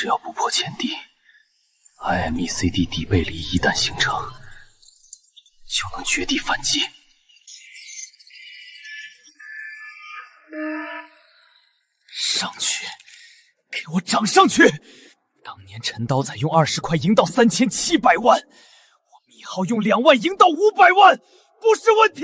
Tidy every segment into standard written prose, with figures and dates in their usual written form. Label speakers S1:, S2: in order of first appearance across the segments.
S1: 只要不破前地 ，IMECD 底背离一旦形成，就能绝地反击。上去，给我涨上去！当年陈刀仔用20块赢到3700万，我米浩用2万赢到500万，不是问题。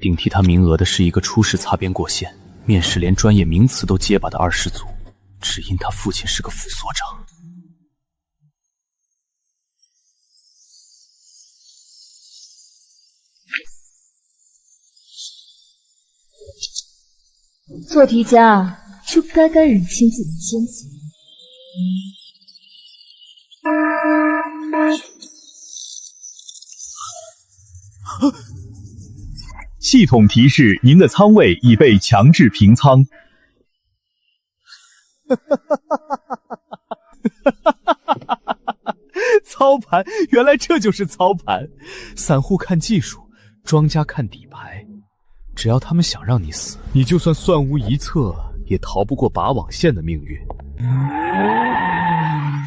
S1: 顶替他名额的是一个初试擦边过线，面试连专业名词都结巴的20组，只因他父亲是个副所长。
S2: 做题家就该认清自己的奸贼。
S3: 系统提示：您的仓位已被强制平仓。
S1: 操盘，原来这就是操盘。散户看技术，庄家看底牌。只要他们想让你死，你就算算无一策，也逃不过拔网线的命运。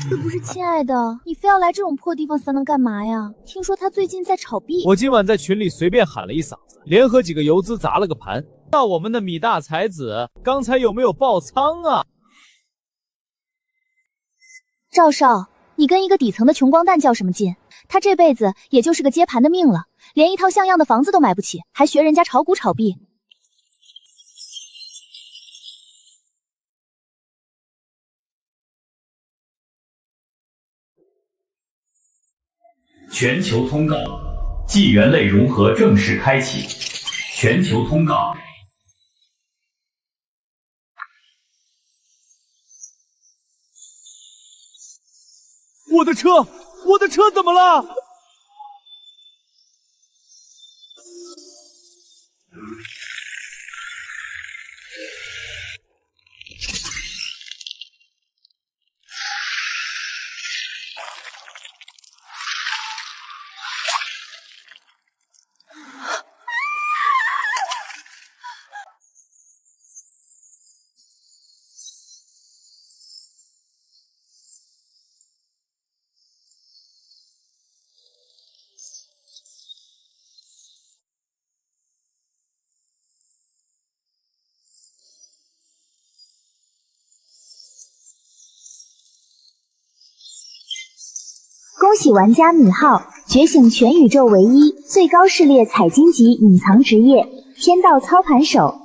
S2: 这不是亲爱的，你非要来这种破地方撒能干嘛呀？听说他最近在炒币。
S4: 我今晚在群里随便喊了一嗓子，联合几个游资砸了个盘。那我们的米大才子刚才有没有爆仓啊？
S2: 赵少，你跟一个底层的穷光蛋较什么劲？他这辈子也就是个接盘的命了，连一套像样的房子都买不起，还学人家炒股炒币。
S3: 全球通告，纪元类融合正式开启。全球通告。
S4: 我的车，我的车怎么了？
S2: 恭喜玩家米浩觉醒全宇宙唯一最高视猎采金级隐藏职业天道操盘手。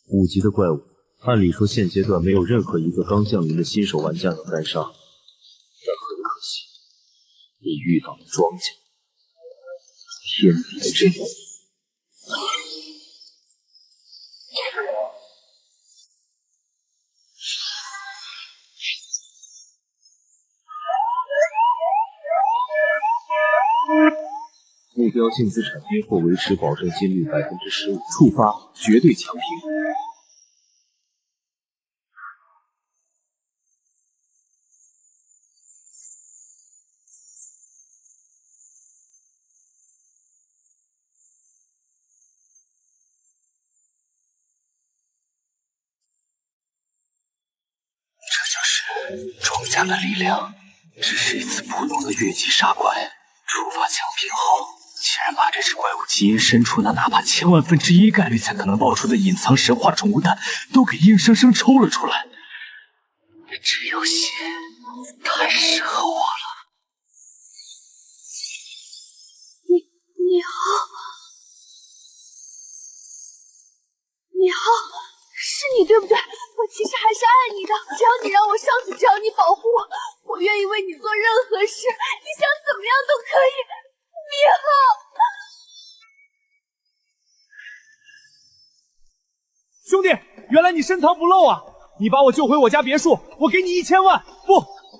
S5: 5级的怪物，按理说现阶段没有任何一个刚降临的新手玩家能单杀，但很可惜，你遇到了庄家天敌之敌。目标净资产跌或维持保证金率15%，触发绝对强平。
S1: 这就是庄家的力量，只是一次普通的越级杀怪，触发强平后。竟然把这只怪物基因深处那哪怕千万分之一概率才可能爆出的隐藏神话宠物蛋都给硬生生抽了出来。这游戏太适合我了。
S6: 是你对不对？我其实还是爱你的，只要你让我上去，只要你保护我，我愿意为你做任何事，你想怎么样都可以。米浩，
S4: 兄弟，原来你深藏不露啊！你把我救回我家别墅，我给你1000万，不，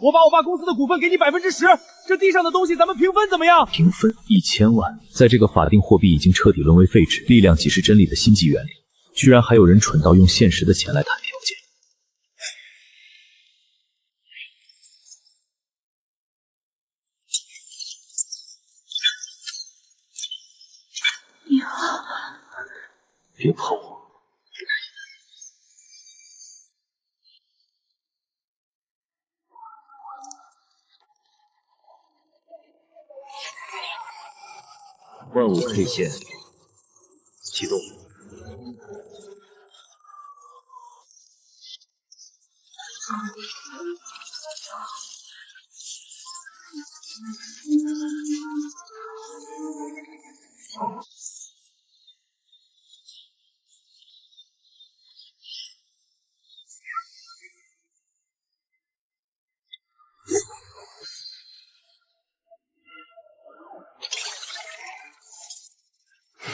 S4: 我把我爸公司的股份给你10%，这地上的东西咱们平分怎么样？
S1: 平分1000万，在这个法定货币已经彻底沦为废纸，力量即是真理的心机原理，居然还有人蠢到用现实的钱来谈条件。
S6: 米浩，
S1: 别碰我！
S5: 万物 K 线启动。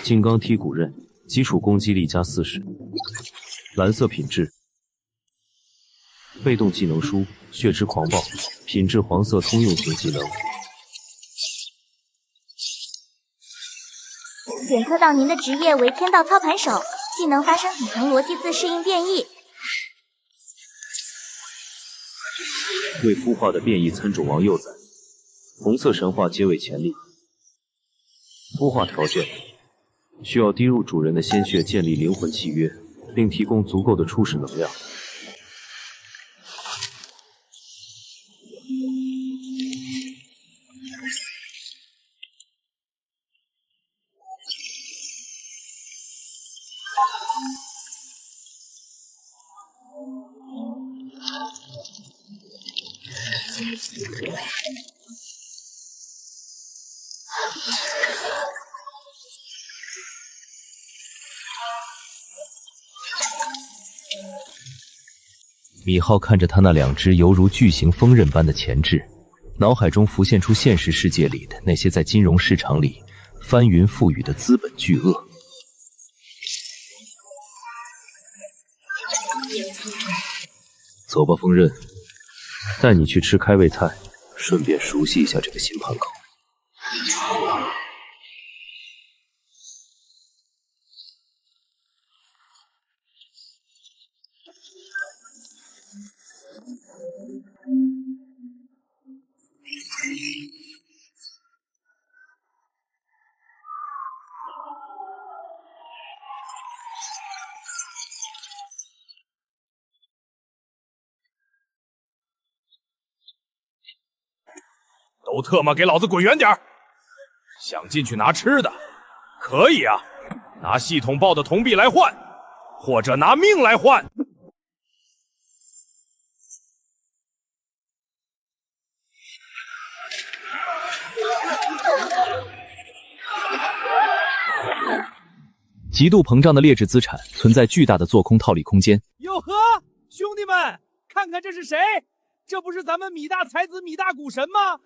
S5: 金刚剔骨刃，基础攻击力加40，蓝色品质。被动技能书血之狂暴，品质黄色通用型技能。
S7: 检测到您的职业为天道操盘手，技能发生底层逻辑自适应变异。
S5: 未孵化的变异参种王幼崽，红色神话结尾潜力。孵化条件：需要滴入主人的鲜血建立灵魂契约，并提供足够的初始能量。
S1: 米浩看着他那2只犹如巨型锋刃般的前肢，脑海中浮现出现实世界里的那些在金融市场里翻云覆雨的资本巨鳄。走吧，锋刃，带你去吃开胃菜，顺便熟悉一下这个新盘口。
S4: 都特么给老子滚远点儿！想进去拿吃的，可以啊，拿系统报的铜币来换，或者拿命来换。
S1: 极度膨胀的劣质资产存在巨大的做空套利空间。
S4: 哟呵，兄弟们，看看这是谁？这不是咱们米大才子、米大股神吗？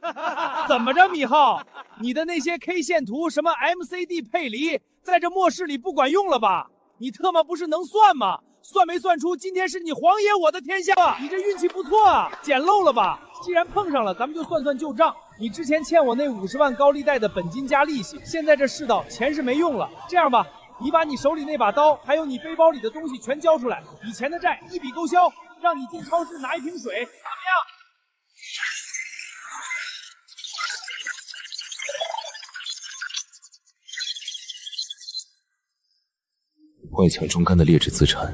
S4: 怎么着，米浩，你的那些 K 线图什么 MCD 配离，在这末世里不管用了吧？你特么不是能算吗？算没算出今天是你皇爷我的天下啊？你这运气不错啊，捡漏了吧？既然碰上了，咱们就算算旧账。你之前欠我那50万高利贷的本金加利息，现在这世道钱是没用了。这样吧，你把你手里那把刀，还有你背包里的东西全交出来，以前的债一笔勾销。让你进超市拿一瓶水，怎么样？
S1: 外强中干的劣质资产，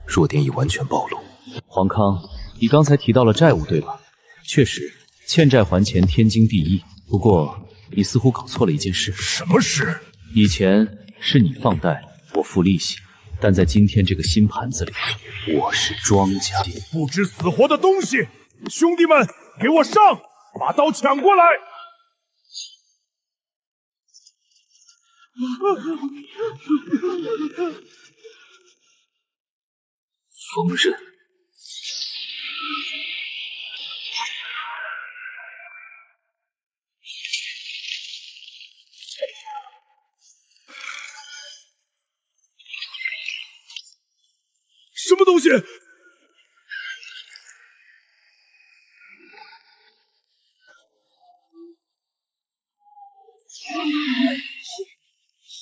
S1: 弱点已完全暴露。黄康，你刚才提到了债务，对吧？确实，欠债还钱天经地义。不过，你似乎搞错了一件事。
S4: 什么事？
S1: 以前是你放贷，我付利息。但在今天这个新盘子里，我是庄家。
S4: 不知死活的东西！兄弟们，给我上！把刀抢过来！
S5: 锋刃。
S4: 什么东西？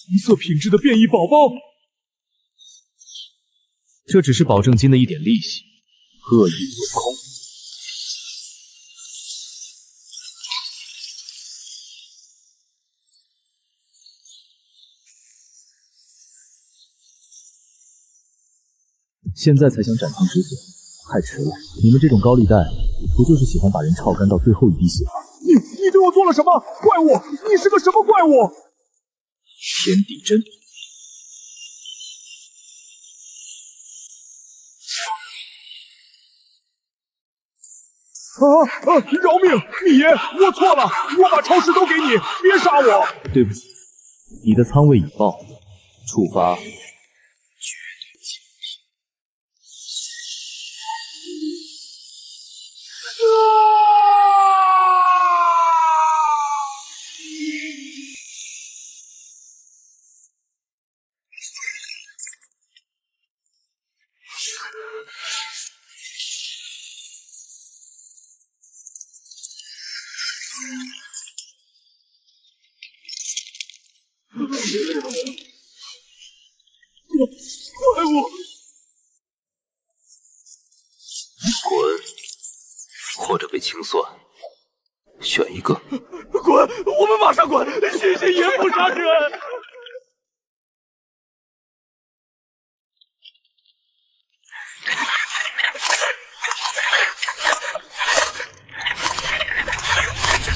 S4: 红色品质的变异宝宝，
S5: 这只是保证金的一点利息，恶意做空。现在才想斩仓止损，太迟了。你们这种高利贷，不就是喜欢把人炒干到最后一滴血吗？
S4: 你对我做了什么？怪物！你是个什么怪物？
S5: 天地针。
S4: 饶命！米爷，我错了，我把超市都给你，别杀我！
S5: 对不起，你的仓位已爆，触发。
S4: 怪物！
S5: 滚，或者被清算，选一个。
S4: 滚！我们马上滚！谢谢爷不杀之恩。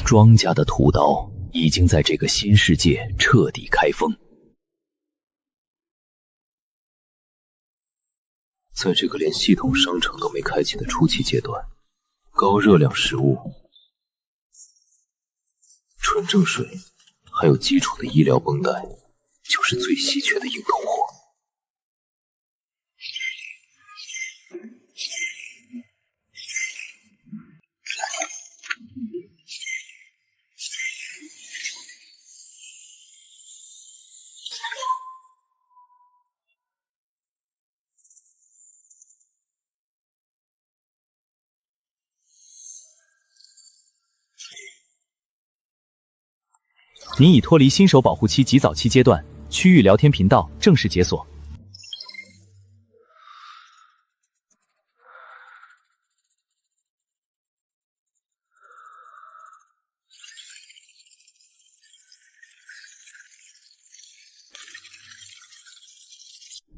S1: 庄家的屠刀已经在这个新世界彻底开封。
S5: 在这个连系统商城都没开启的初期阶段，高热量食物、纯正水，还有基础的医疗绷带，就是最稀缺的硬通货。
S1: 您已脱离新手保护期及早期阶段，区域聊天频道正式解锁。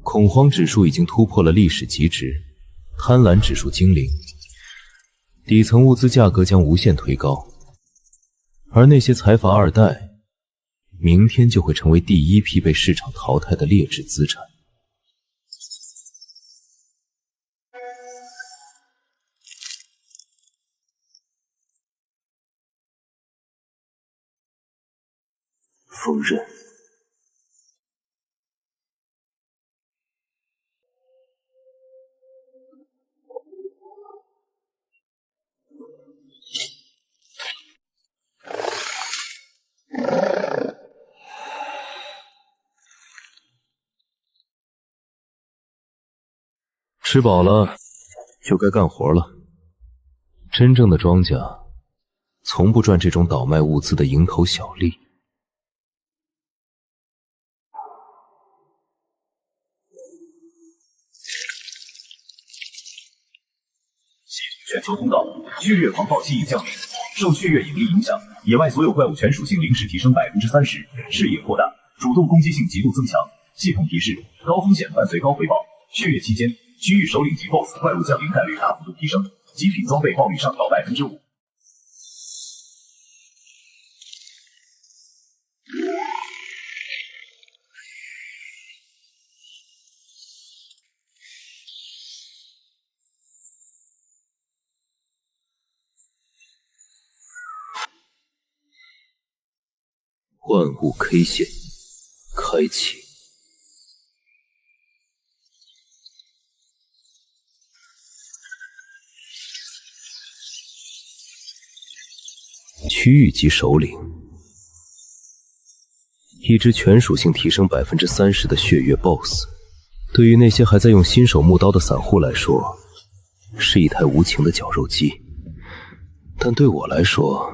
S5: 恐慌指数已经突破了历史极值，贪婪指数精灵，底层物资价格将无限推高，而那些财阀二代，明天就会成为第一批被市场淘汰的劣质资产。锋刃。吃饱了，就该干活了。真正的庄家，从不赚这种倒卖物资的蝇头小利。
S3: 全球通道，血月狂暴期已降临，受血月引力影响，野外所有怪物全属性临时提升30%，视野扩大，主动攻击性极度增强。系统提示：高风险伴随高回报。血月期间，区域首领级 BOSS 怪物降临概率大幅度提升，极品装备爆率上调5%。
S5: 万物 K 线开启。区域级首领，一只全属性提升30%的血月 BOSS， 对于那些还在用新手木刀的散户来说，是一台无情的绞肉机。但对我来说，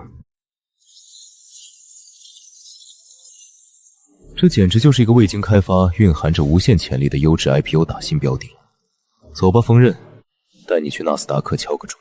S5: 这简直就是一个未经开发、蕴含着无限潜力的优质 IPO 打新标的。走吧，锋刃，带你去纳斯达克敲个钟。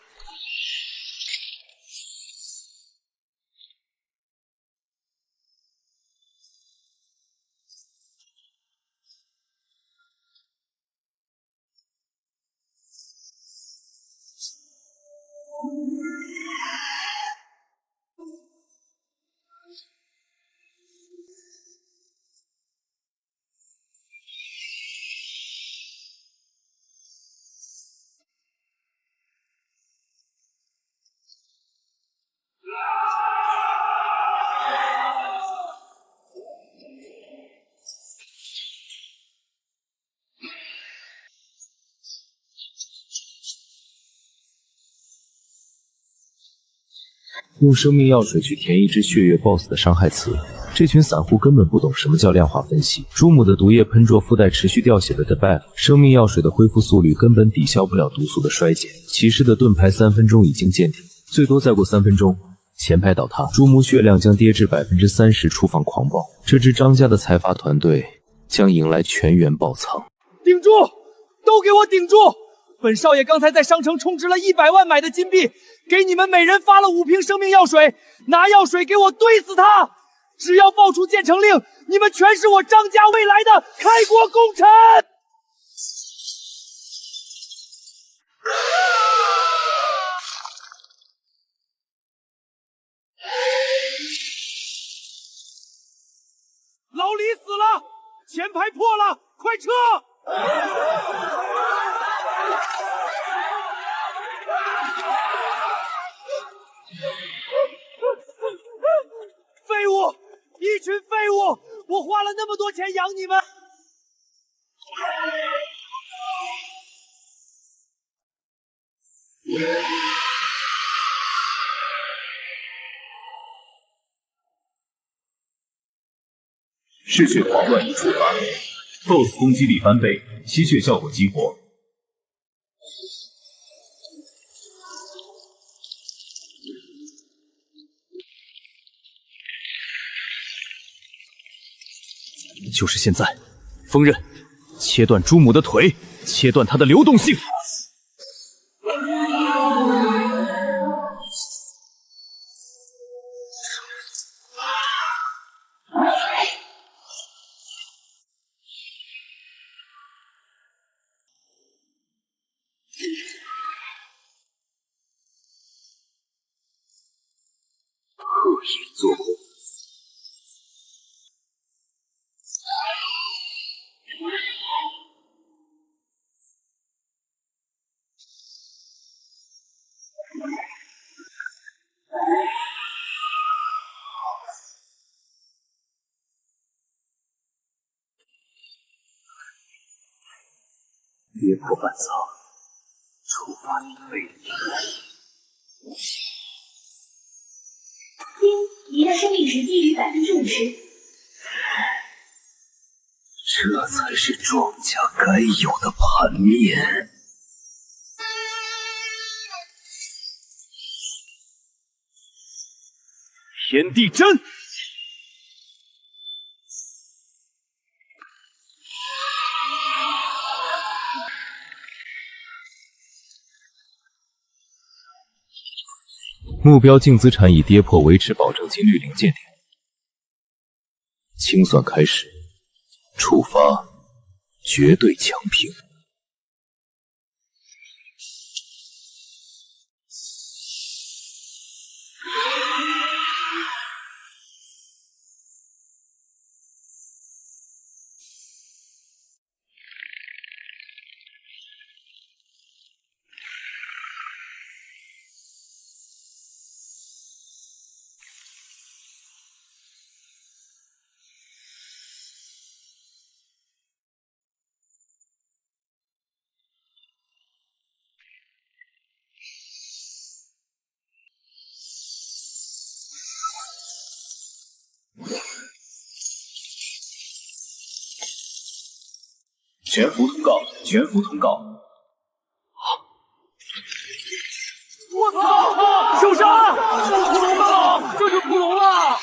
S5: 用生命药水去填一只血月 BOSS 的伤害词，这群散户根本不懂什么叫量化分析。朱姆的毒液喷灼附带持续掉血的 debuff， 生命药水的恢复速率根本抵消不了毒素的衰减。骑士的盾牌3分钟已经见顶，最多再过3分钟，前排倒塌，朱姆血量将跌至30%，触发狂暴。这支张家的财阀团队将迎来全员爆仓。
S4: 顶住！都给我顶住！本少爷刚才在商城充值了100万买的金币，给你们每人发了5瓶生命药水，拿药水给我兑死他！只要爆出建成令，你们全是我张家未来的开国功臣！老李死了，前排破了，快撤！废物，一群废物！我花了那么多钱养你们，
S3: 嗜血狂乱已触发 ，BOSS 攻击力翻倍，吸血效果激活。
S5: 就是现在，锋刃，切断朱姆的腿，切断他的流动性。恶意做梦。跌破半藏，触发你的魅力。
S7: 您的生命值低于50%。
S1: 这才是庄家该有的盘面。
S5: 天地真。目标净资产已跌破维持保证金率临界点，清算开始，触发绝对强平。
S3: 全服通告，全服通告。
S4: 我操！受伤！这是普龙了！这是普龙了！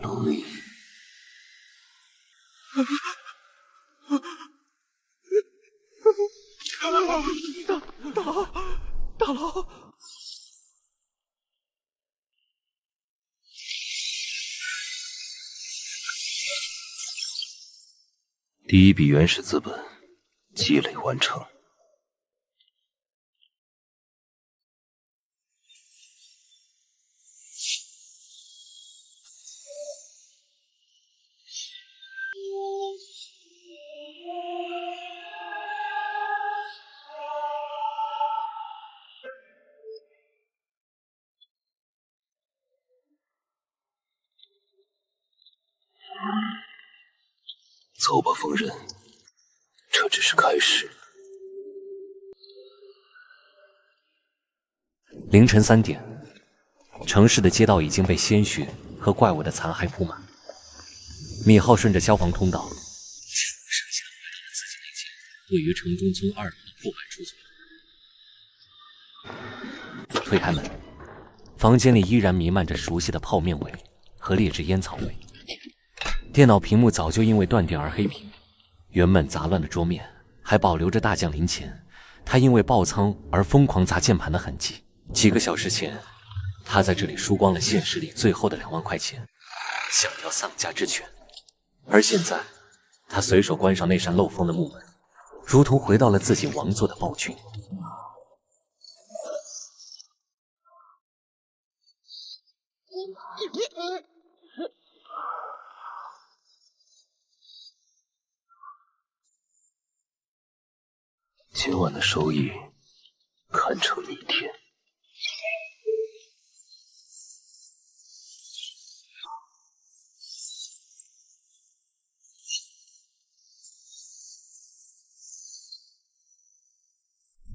S1: 龙鳞。
S4: 大佬。
S5: 第一笔原始资本积累完成。走吧，疯人，这只是开始。
S8: 凌晨3点，城市的街道已经被鲜血和怪物的残骸铺满。米浩顺着消防通道，剩下回到了自己那间位于城中村2楼的破败出租。推开门，房间里依然弥漫着熟悉的泡面味和劣质烟草味。电脑屏幕早就因为断电而黑屏，原本杂乱的桌面还保留着大将临前他因为爆仓而疯狂砸键盘的痕迹。几个小时前，他在这里输光了现实里最后的2万块钱，想要丧家之犬。而现在，他随手关上那扇漏风的木门，如同回到了自己王座的暴君。
S5: 今晚的收益堪称逆天。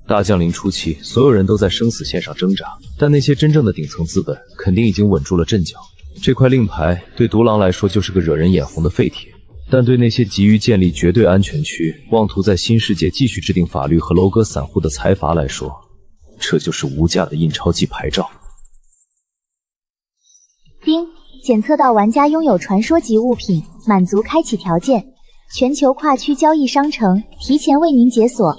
S5: 大降临初期，所有人都在生死线上挣扎，但那些真正的顶层资本肯定已经稳住了阵脚。这块令牌对独狼来说就是个惹人眼红的废铁，但对那些急于建立绝对安全区、妄图在新世界继续制定法律和楼阁散户的财阀来说，这就是无价的印钞机牌照。
S2: 丁，检测到玩家拥有传说级物品，满足开启条件，全球跨区交易商城提前为您解锁。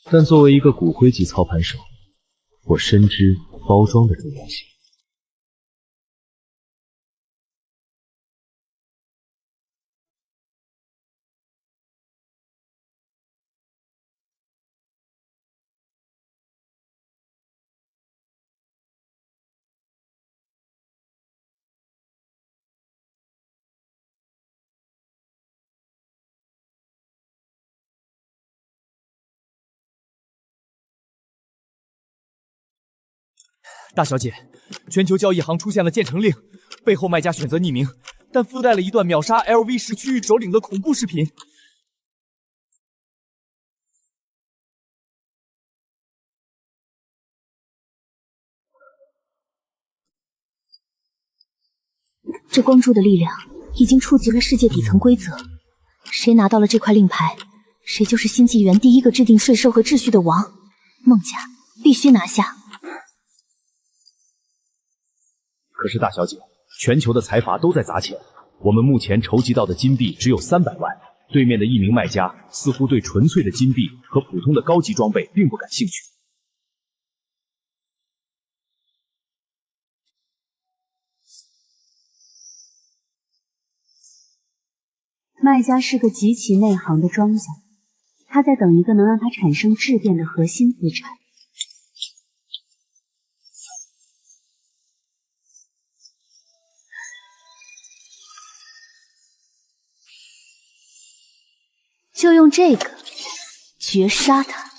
S5: 但作为一个骨灰级操盘手，我深知包装的重要性。
S4: 大小姐，全球交易行出现了建成令，背后卖家选择匿名，但附带了一段秒杀 LV10区域首领的恐怖视频。
S2: 这光柱的力量已经触及了世界底层规则，谁拿到了这块令牌，谁就是新纪元第一个制定税收和秩序的王。孟家必须拿下。
S3: 可是大小姐，全球的财阀都在砸钱，我们目前筹集到的金币只有300万。对面的一名卖家似乎对纯粹的金币和普通的高级装备并不感兴趣。
S9: 卖家是个极其内行的庄家，他在等一个能让他产生质变的核心资产。
S2: 就用这个绝杀他。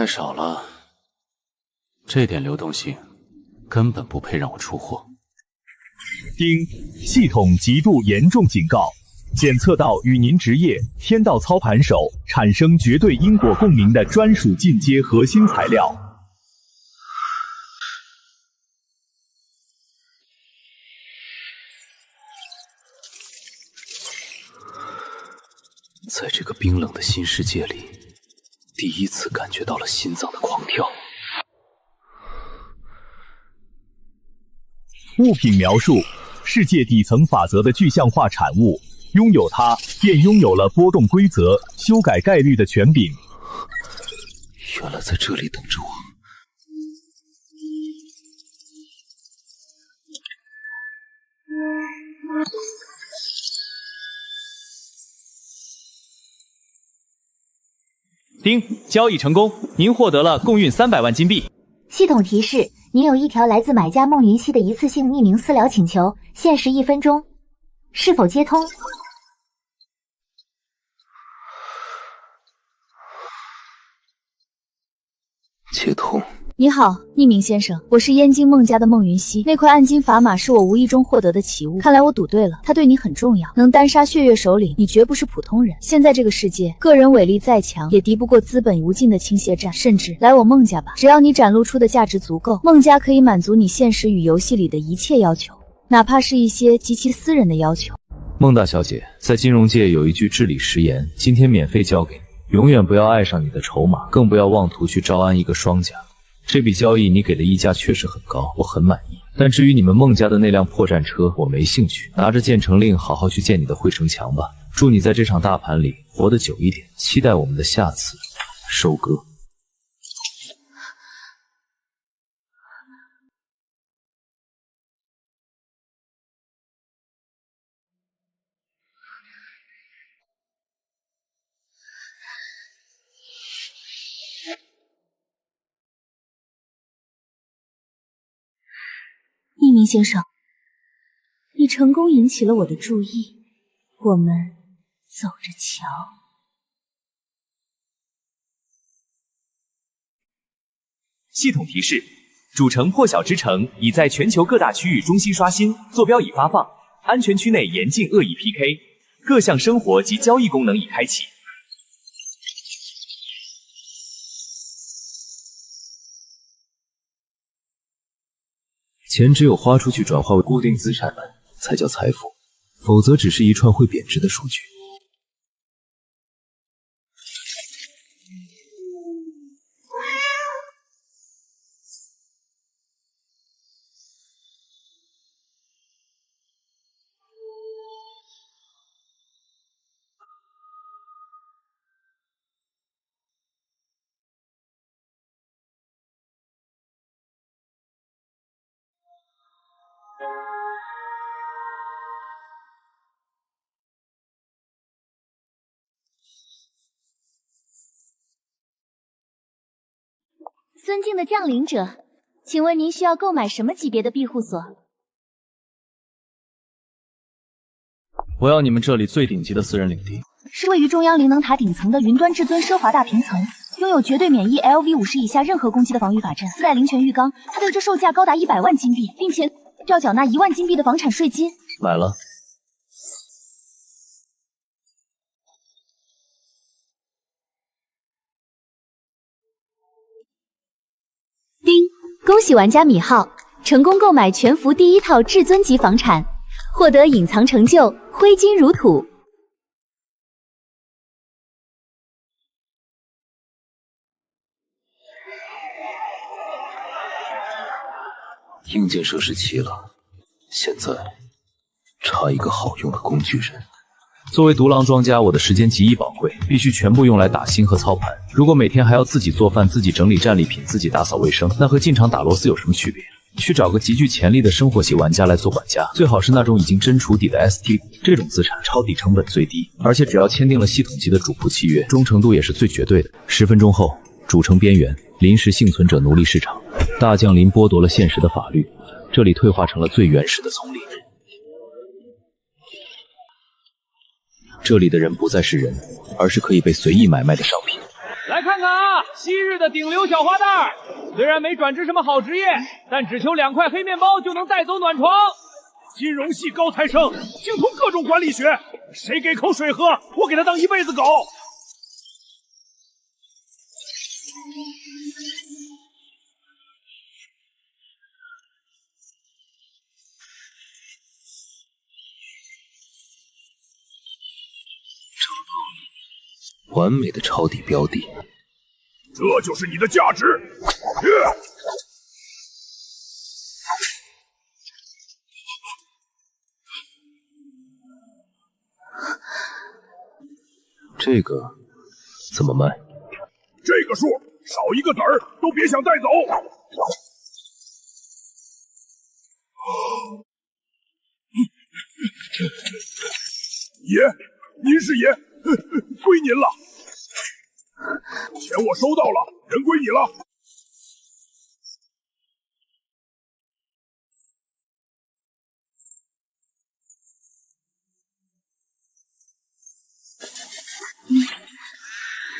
S1: 太少了，这点流动性根本不配让我出货。
S3: 丁，系统极度严重警告，检测到与您职业天道操盘手产生绝对因果共鸣的专属进阶核心材料。
S1: 在这个冰冷的新世界里，第一次感觉到了心脏的狂跳。
S3: 物品描述：世界底层法则的具象化产物，拥有它便拥有了波动规则、修改概率的权柄。
S1: 原来在这里等着我。
S4: 丁，交易成功，您获得了共运300万金币。
S7: 系统提示：您有一条来自买家孟云熙的一次性匿名私聊请求，限时1分钟，是否接通？
S1: 接通。
S2: 你好，匿名先生，我是燕京孟家的孟云熙。那块暗金砝码是我无意中获得的奇物，看来我赌对了，它对你很重要，能单杀血月首领，你绝不是普通人。现在这个世界，个人伟力再强，也敌不过资本无尽的倾斜战。甚至来我孟家吧，只要你展露出的价值足够，孟家可以满足你现实与游戏里的一切要求，哪怕是一些极其私人的要求。
S5: 孟大小姐，在金融界有一句至理名言，今天免费交给你，永远不要爱上你的筹码，更不要妄图去招安一个双甲。这笔交易你给的溢价确实很高，我很满意。但至于你们孟家的那辆破战车，我没兴趣。拿着建成令，好好去建你的汇城墙吧。祝你在这场大盘里活得久一点，期待我们的下次收割。
S2: 匿名先生，你成功引起了我的注意，我们走着瞧。
S4: 系统提示：主城破晓之城已在全球各大区域中心刷新，坐标已发放，安全区内严禁恶意 PK， 各项生活及交易功能已开启。
S5: 钱只有花出去转化为固定资产才叫财富，否则只是一串会贬值的数据。
S7: 尊敬的降临者，请问您需要购买什么级别的庇护所？
S4: 我要你们这里最顶级的私人领地，
S2: 是位于中央灵能塔顶层的云端至尊奢华大平层，拥有绝对免疫 LV50以下任何攻击的防御法阵，自带灵泉浴缸，它的这售价高达100万金币，并且要缴纳1万金币的房产税金。
S5: 买了。
S2: 丁，恭喜玩家米浩成功购买全服第1套至尊级房产，获得隐藏成就挥金如土。
S5: 硬件设施齐了，现在差一个好用的工具人。作为独狼庄家，我的时间极易宝贵，必须全部用来打星和操盘。如果每天还要自己做饭、自己整理战利品、自己打扫卫生，那和进场打螺丝有什么区别？去找个极具潜力的生活系玩家来做管家，最好是那种已经真除底的 ST 股，这种资产抄底成本最低，而且只要签订了系统级的主仆契约，忠诚度也是最绝对的。10分钟后，主城边缘临时幸存者奴隶市场，大降临剥夺了现实的法律，这里退化成了最原始的丛林。这里的人不再是人，而是可以被随意买卖的商品。
S4: 来看看看啊，昔日的顶流小花旦儿，虽然没转职什么好职业，但只求2块黑面包就能带走暖床。金融系高材生，精通各种管理学，谁给口水喝，我给他当一辈子狗。
S5: 完美的抄底标的，
S3: 这就是你的价值。
S5: 这个怎么卖？
S3: 这个数少一个子儿都别想带走。爷，您是爷，归您了。钱我收到了，人归你了。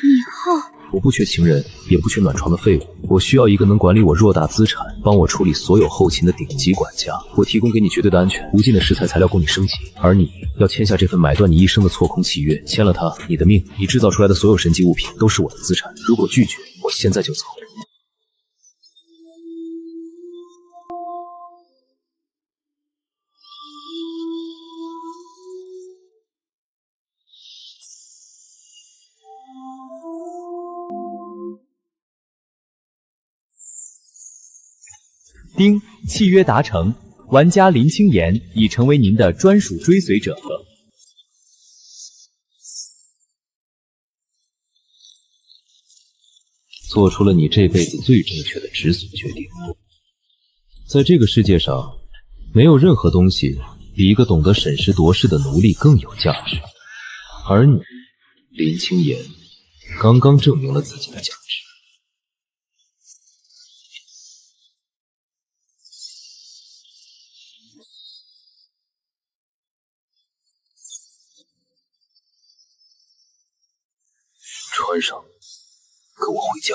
S2: 以后
S5: 我不缺情人，也不缺暖床的废物，我需要一个能管理我偌大资产，帮我处理所有后勤的顶级管家。我提供给你绝对的安全，无尽的食材材料供你升级，而你要签下这份买断你一生的错空契约。签了它，你的命，你制造出来的所有神级物品都是我的资产。如果拒绝，我现在就走。
S1: 丁，契约达成，玩家林清言已成为您的专属追随者。
S5: 做出了你这辈子最正确的止损决定。在这个世界上，没有任何东西比一个懂得审时度势的奴隶更有价值，而你，林清言，刚刚证明了自己的价值。穿上，跟我回家。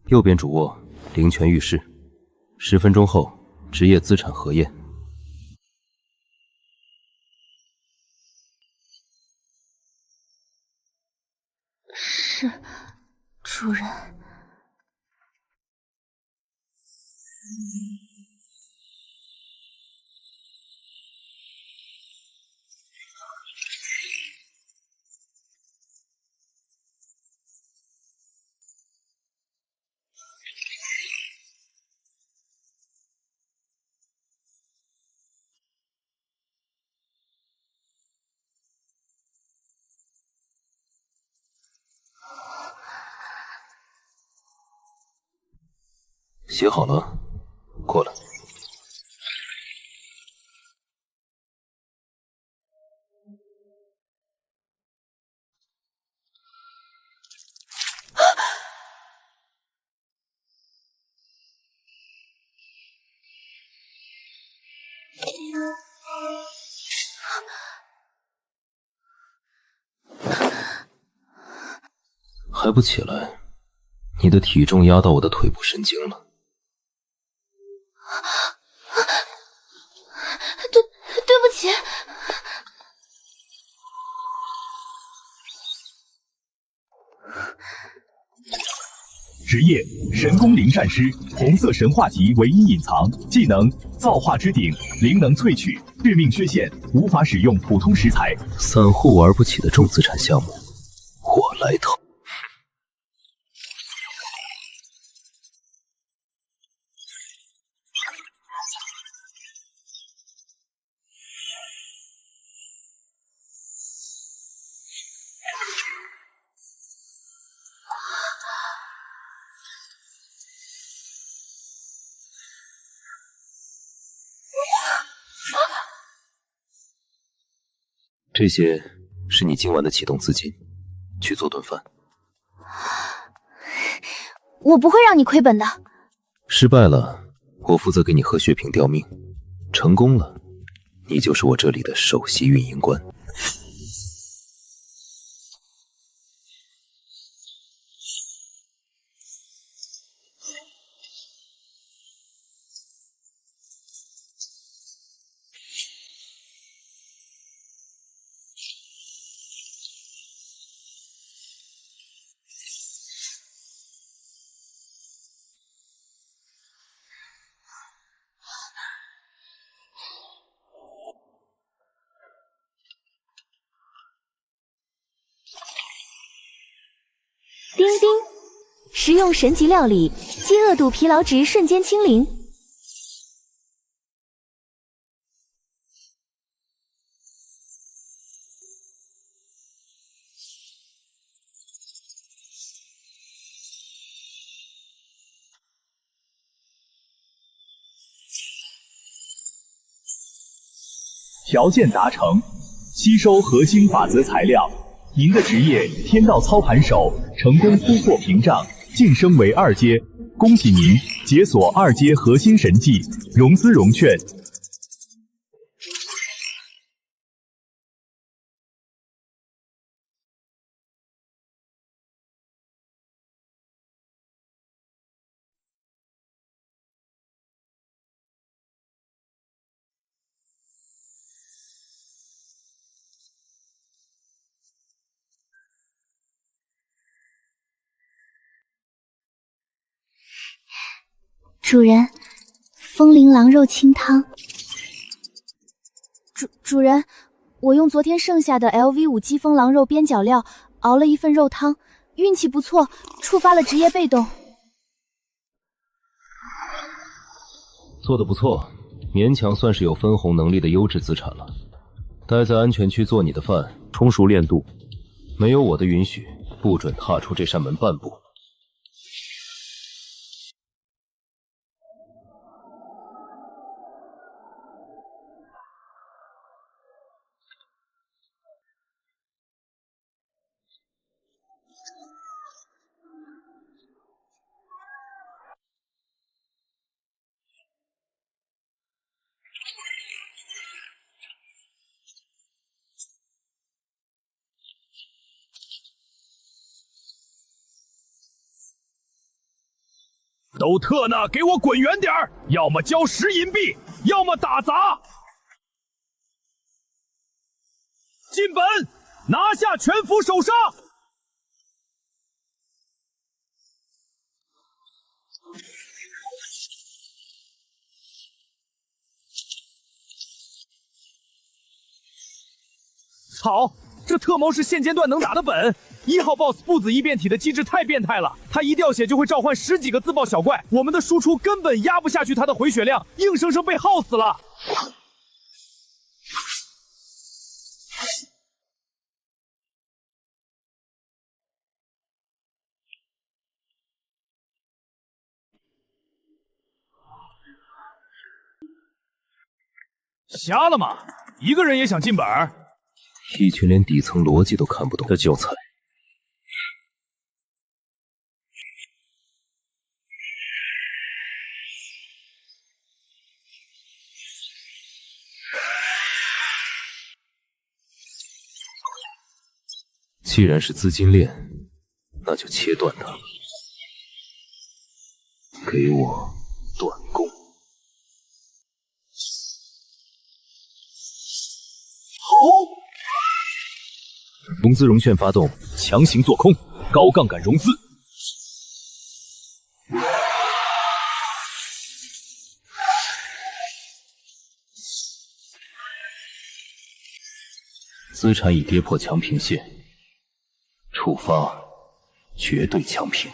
S5: 右边主卧，灵泉浴室。10分钟后，职业资产核验。
S2: 是，主人。
S5: 写好了，过来。还不起来？你的体重压到我的腿部神经了。
S2: 对不起。
S3: 职业神功灵战师，红色神话级唯一隐藏技能：造化之鼎，灵能萃取，致命缺陷，无法使用普通食材。
S5: 散户玩不起的重资产项目，我来投。这些是你今晚的启动资金，去做顿饭。
S2: 我不会让你亏本的。
S5: 失败了，我负责给你喝血瓶吊命；成功了，你就是我这里的首席运营官。
S2: 叮叮，食用神级料理，饥饿度疲劳值瞬间清零。
S3: 条件达成，吸收核心法则材料。您的职业天道操盘手成功突破屏障，晋升为2阶，恭喜您解锁2阶核心神技融资融券。
S2: 主人，风铃狼肉清汤。主人，我用昨天剩下的 LV5激风狼肉边角料熬了一份肉汤，运气不错，触发了职业被动。
S5: 做得不错，勉强算是有分红能力的优质资产了。待在安全区做你的饭，充熟练度。没有我的允许，不准踏出这扇门半步。
S4: 都特呢，给我滚远点儿！要么交10银币，要么打砸！进本，拿下全服首杀！操！这特谋是现阶段能打的本。1号 BOSS 不子异变体的机制太变态了，他一掉血就会召唤10几个自爆小怪，我们的输出根本压不下去他的回血量，硬生生被耗死了。瞎了吗？一个人也想进本？
S5: 一群连底层逻辑都看不懂的教材。既然是资金链，那就切断它，给我断供。融资融券发动，强行做空，高杠杆融资。资产已跌破强平线，触发绝对强平。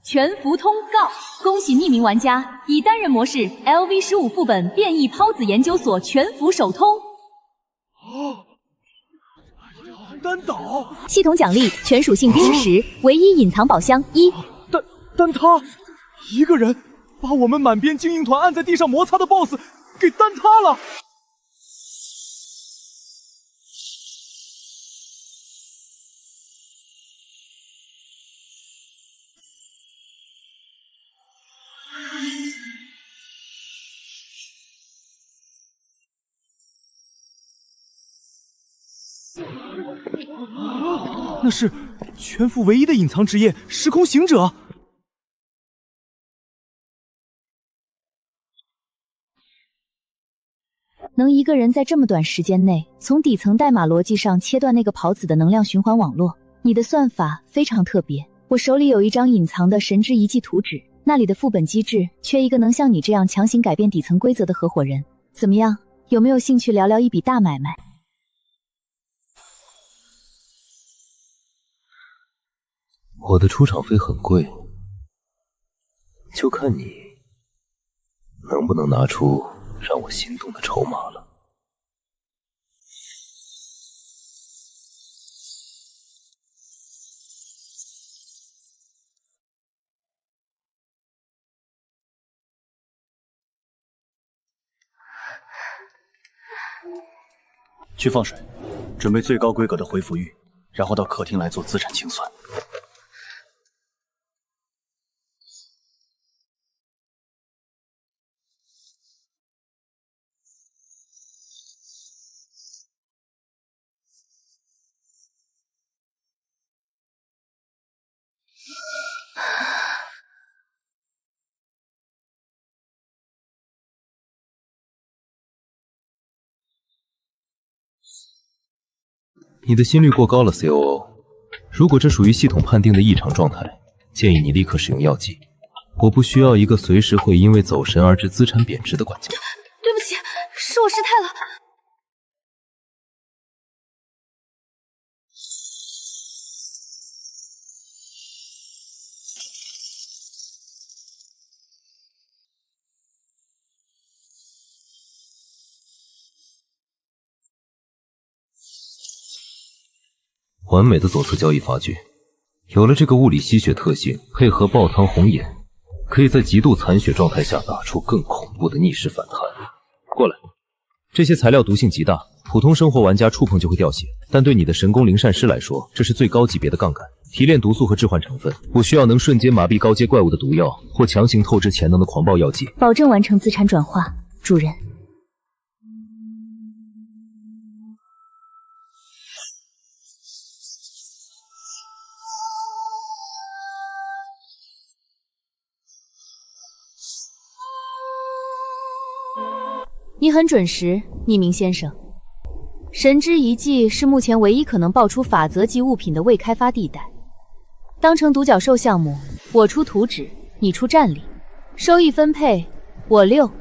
S10: 全服通告！恭喜匿名玩家以单人模式 LV15副本变异孢子研究所全服首通。
S4: 单岛。
S10: 系统奖励全属性冰石，唯一隐藏宝箱1。
S4: 但他一个人把我们满编精英团按在地上摩擦的 BOSS 给单塌了。那是全服唯一的隐藏职业——时空行者。
S2: 能一个人在这么短时间内从底层代码逻辑上切断那个袍子的能量循环网络，你的算法非常特别。我手里有一张隐藏的神之遗迹图纸，那里的副本机制缺一个能像你这样强行改变底层规则的合伙人。怎么样，有没有兴趣聊聊一笔大买卖？
S5: 我的出场费很贵，就看你能不能拿出让我心动的筹码了。
S1: 去放水，准备最高规格的回复玉，然后到客厅来做资产清算。
S5: 你的心率过高了 ，COO。如果这属于系统判定的异常状态，建议你立刻使用药剂。我不需要一个随时会因为走神而致资产贬值的管家。
S6: 对不起，是我失态了。
S5: 完美的左侧交易发具，有了这个物理吸血特性，配合爆汤红眼，可以在极度残血状态下打出更恐怖的逆势反弹。过来，这些材料毒性极大，普通生活玩家触碰就会掉血，但对你的神功灵善师来说，这是最高级别的杠杆，提炼毒素和置换成分。我需要能瞬间麻痹高阶怪物的毒药，或强行透支潜能的狂暴药剂，
S2: 保证完成资产转化，主人。你很准时，匿名先生。神之遗迹是目前唯一可能爆出法则级物品的未开发地带。当成独角兽项目，我出图纸，你出战力，收益分配我6，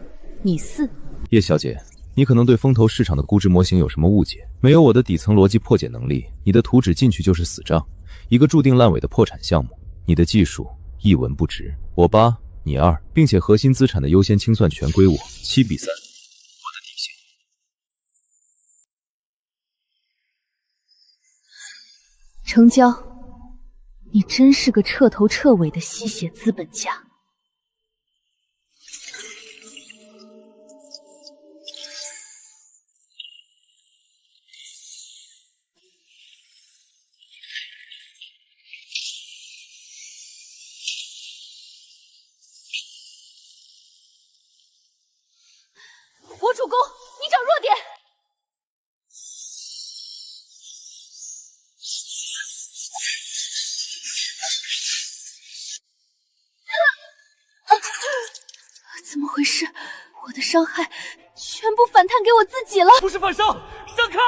S2: 你4。
S5: 叶小姐，你可能对风投市场的估值模型有什么误解？没有我的底层逻辑破解能力，你的图纸进去就是死账，一个注定烂尾的破产项目。你的技术一文不值，我8，你2，并且核心资产的优先清算全归我，7比3。
S2: 成交，你真是个彻头彻尾的吸血资本家。
S6: 我主攻，你找弱点。怎么回事？我的伤害全部反弹给我自己了！
S4: 不是反伤，闪开！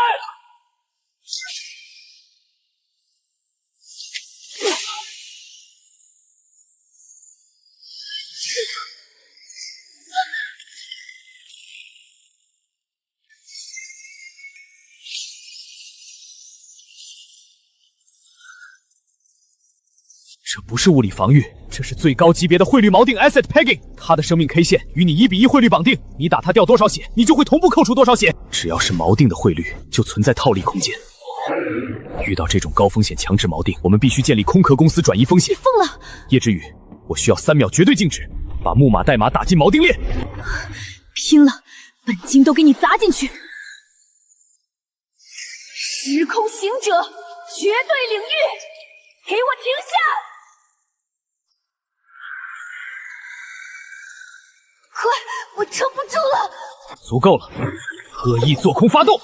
S4: 这不是物理防御，这是最高级别的汇率锚定 Asset Pegging。它的生命 K 线与你1比1汇率绑定，你打它掉多少血，你就会同步扣除多少血。只要是锚定的汇率，就存在套利空间。
S1: 遇到这种高风险强制锚定，我们必须建立空壳公司转移风险。
S2: 你疯了！
S1: 叶之羽，我需要3秒绝对静止，把木马代码打进锚定链。
S2: 拼了，本金都给你砸进去！
S6: 时空行者，绝对领域，给我停下！快，我撑不住了！
S1: 足够了，恶意做空发动！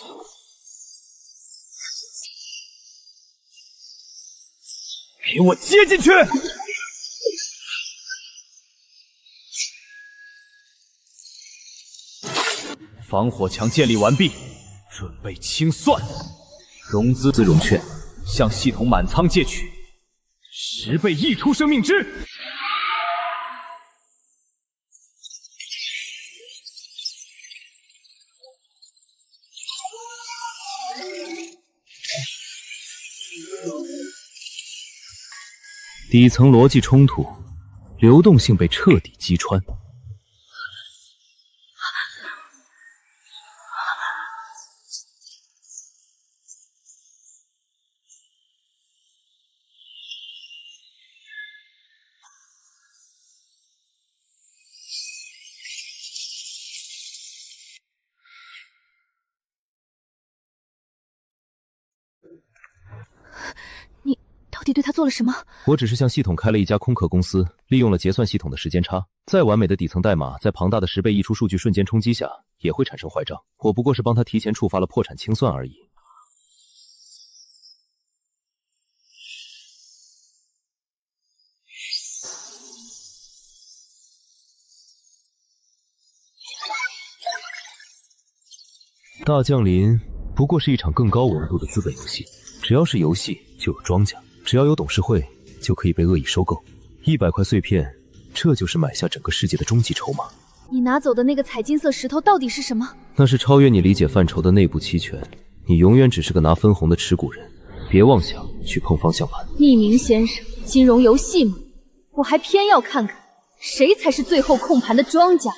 S1: 给我接进去！防火墙建立完毕，准备清算。融资融券，向系统满仓借取10倍溢出生命值。底层逻辑冲突，流动性被彻底击穿。
S2: 到底对他做了什么？
S5: 我只是向系统开了一家空壳公司，利用了结算系统的时间差。再完美的底层代码，在庞大的10倍溢出数据瞬间冲击下，也会产生坏账。我不过是帮他提前触发了破产清算而已。大降临不过是一场更高维度的资本游戏，只要是游戏就有庄家。只要有董事会，就可以被恶意收购。100块碎片，这就是买下整个世界的终极筹码。
S2: 你拿走的那个彩金色石头到底是什么？
S5: 那是超越你理解范畴的内部期权，你永远只是个拿分红的持股人，别妄想去碰方向盘。
S2: 匿名先生，金融游戏吗？我还偏要看看谁才是最后控盘的庄家。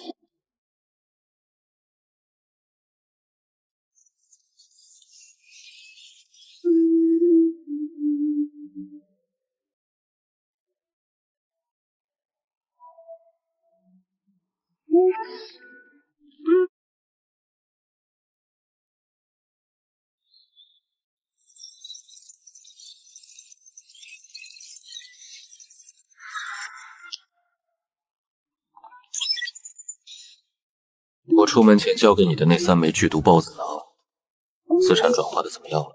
S5: 我出门前交给你的那3枚剧毒孢子囊，资产转化的怎么样了？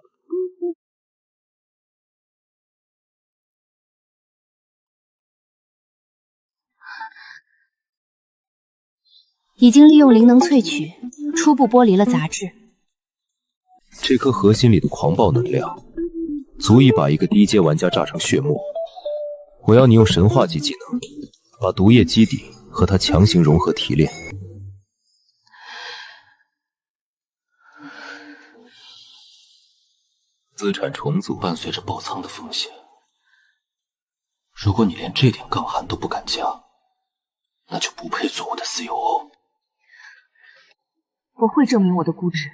S2: 已经利用灵能萃取，初步剥离了杂质。
S5: 这颗核心里的狂暴能量，足以把一个低阶玩家炸成血沫。我要你用神话级技能，把毒液基底和它强行融合提炼。资产重组伴随着爆仓的风险，如果你连这点杠杆都不敢加，那就不配做我的 COO。
S2: 我会证明我的估值。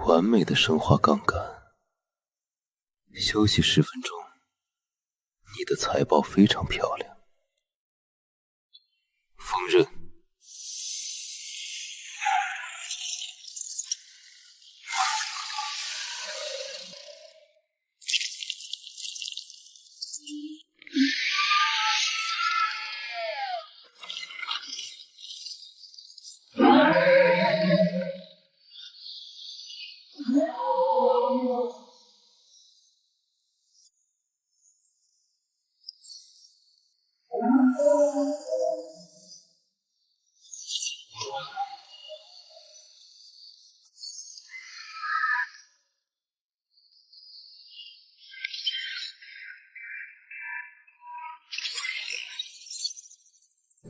S5: 完美的生化杠杆。休息10分钟。你的财报非常漂亮。锋刃。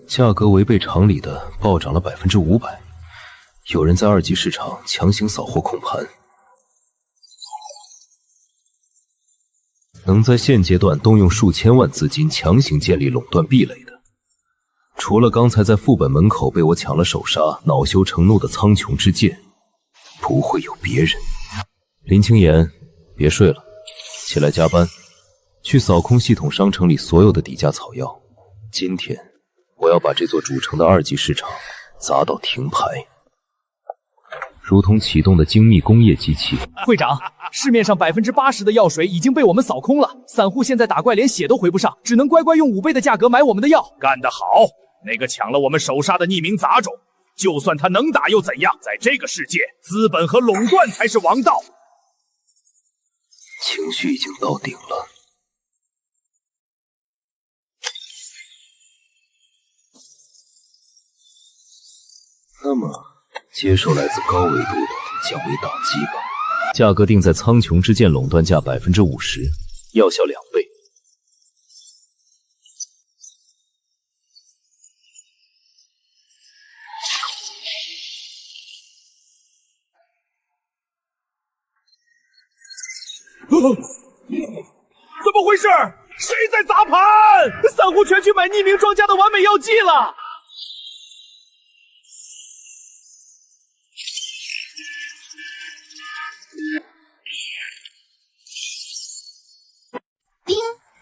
S5: 价格违背常理的暴涨了500%，有人在二级市场强行扫货控盘。能在现阶段动用数千万资金强行建立垄断壁垒的，除了刚才在副本门口被我抢了首杀、恼羞成怒的苍穹之剑，不会有别人。林清言，别睡了，起来加班，去扫空系统商城里所有的底价草药。今天我要把这座主城的2级市场砸到停牌，如同启动的精密工业机器。
S4: 会长，市面上80%的药水已经被我们扫空了，散户现在打怪连血都回不上，只能乖乖用5倍的价格买我们的药。
S11: 干得好！那个抢了我们首杀的匿名杂种，就算他能打又怎样？在这个世界，资本和垄断才是王道。
S5: 情绪已经到顶了。那么，接受来自高维度的降维打击吧。价格定在苍穹之剑垄断价50%，药效2倍。
S4: 怎么回事？谁在砸盘？散户全去买匿名庄家的完美药剂了。
S7: 丁，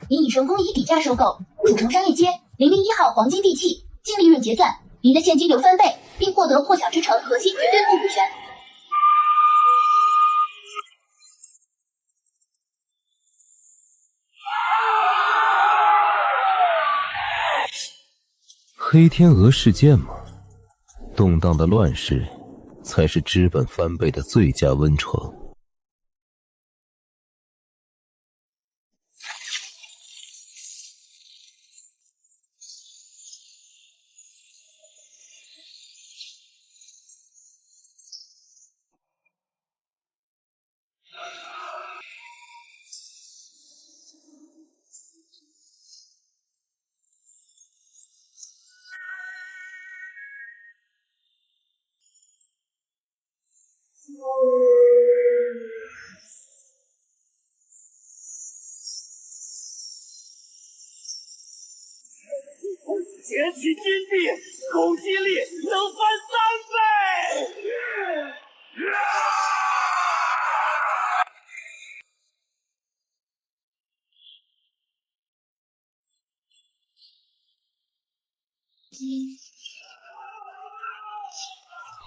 S7: 您已成功以底价收购主城商业街001号黄金地契，净利润结算，您的现金流翻倍，并获得破晓之城核心绝对控股权。
S5: 黑天鹅事件吗？动荡的乱世，才是资本翻倍的最佳温床。
S11: 捡取金币，攻击力能翻3倍！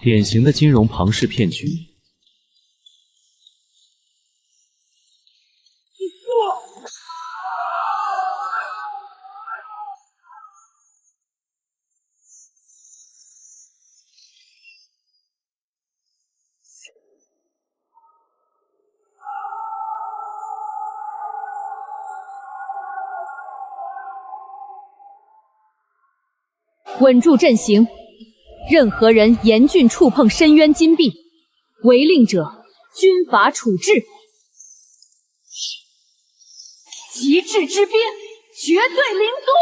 S8: 典型的金融庞氏骗局。
S10: 稳住阵型，任何人严峻触碰深渊金币，违令者军法处置。极致之鞭，绝对零度。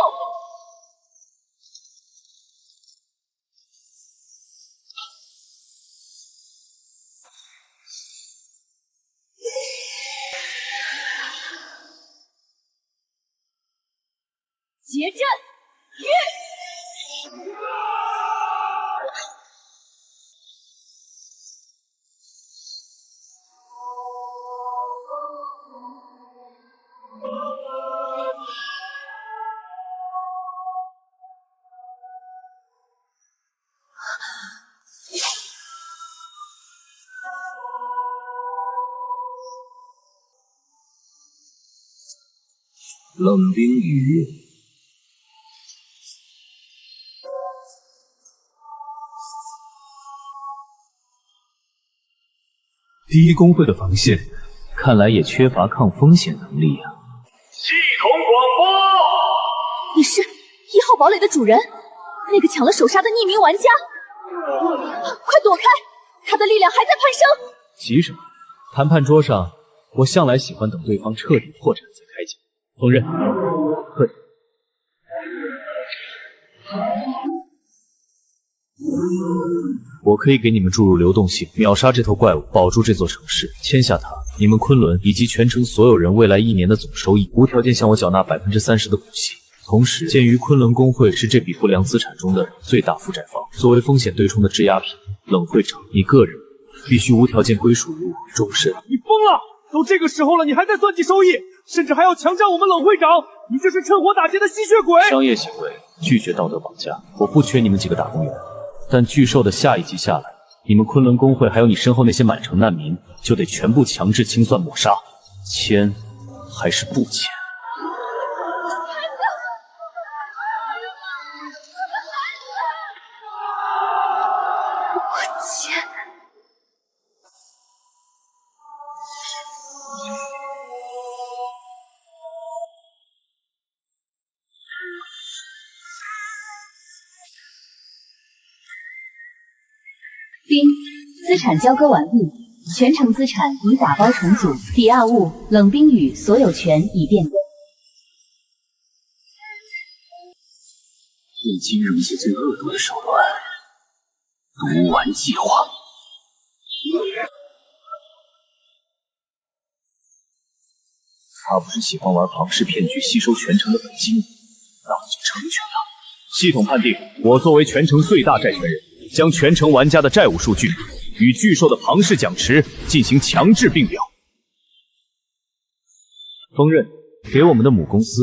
S10: 结阵，
S5: 冷冰雨。
S1: 第一公会的防线，看来也缺乏抗风险能力啊。
S11: 系统广播，
S10: 你是1号堡垒的主人，那个抢了首杀的匿名玩家。快躲开，他的力量还在攀升。
S1: 急什么？谈判桌上，我向来喜欢等对方彻底破产再开讲。锋刃，喝。
S5: 我可以给你们注入流动性，秒杀这头怪物，保住这座城市。签下它，你们昆仑以及全城所有人未来1年的总收益，无条件向我缴纳30%的股息。同时，鉴于昆仑工会是这笔不良资产中的最大负债方，作为风险对冲的质押品，冷会长，你个人必须无条件归属于我，终身。
S4: 你疯了！都这个时候了，你还在算计收益，甚至还要强占我们冷会长，你这是趁火打劫的吸血鬼！
S5: 商业行为，拒绝道德绑架。我不缺你们几个打工员，但巨兽的下一级下来，你们昆仑工会还有你身后那些满城难民，就得全部强制清算抹杀。签还是不签？
S10: 丁，资产交割完毕，全城资产已打包重组，抵押物冷冰雨所有权已变更。
S1: 以金融界最恶毒的手段——毒丸计划。
S5: 他不是喜欢玩庞氏骗局吸收全城的本金，那我就成全他。系统判定，我作为全城最大债权人，将全城玩家的债务数据与巨兽的庞氏奖池进行强制并表。锋刃，给我们的母公司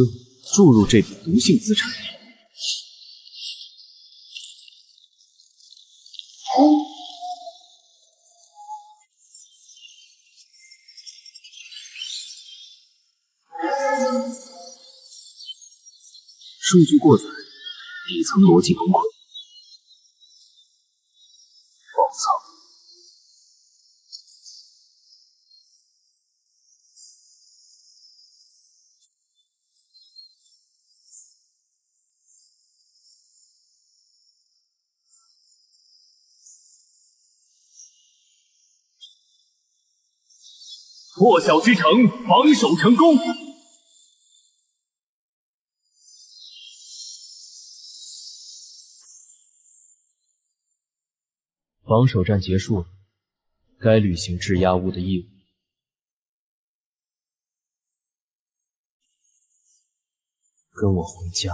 S5: 注入这笔毒性资产。数据过载，底层逻辑崩溃。宝藏。破晓之城防守成功。防守战结束了，该履行质押物的义务。跟我回家。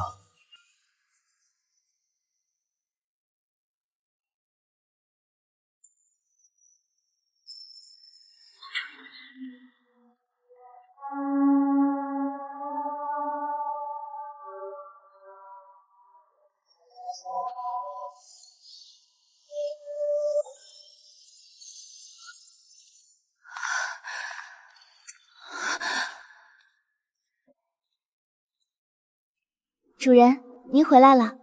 S2: 主人，您回来了，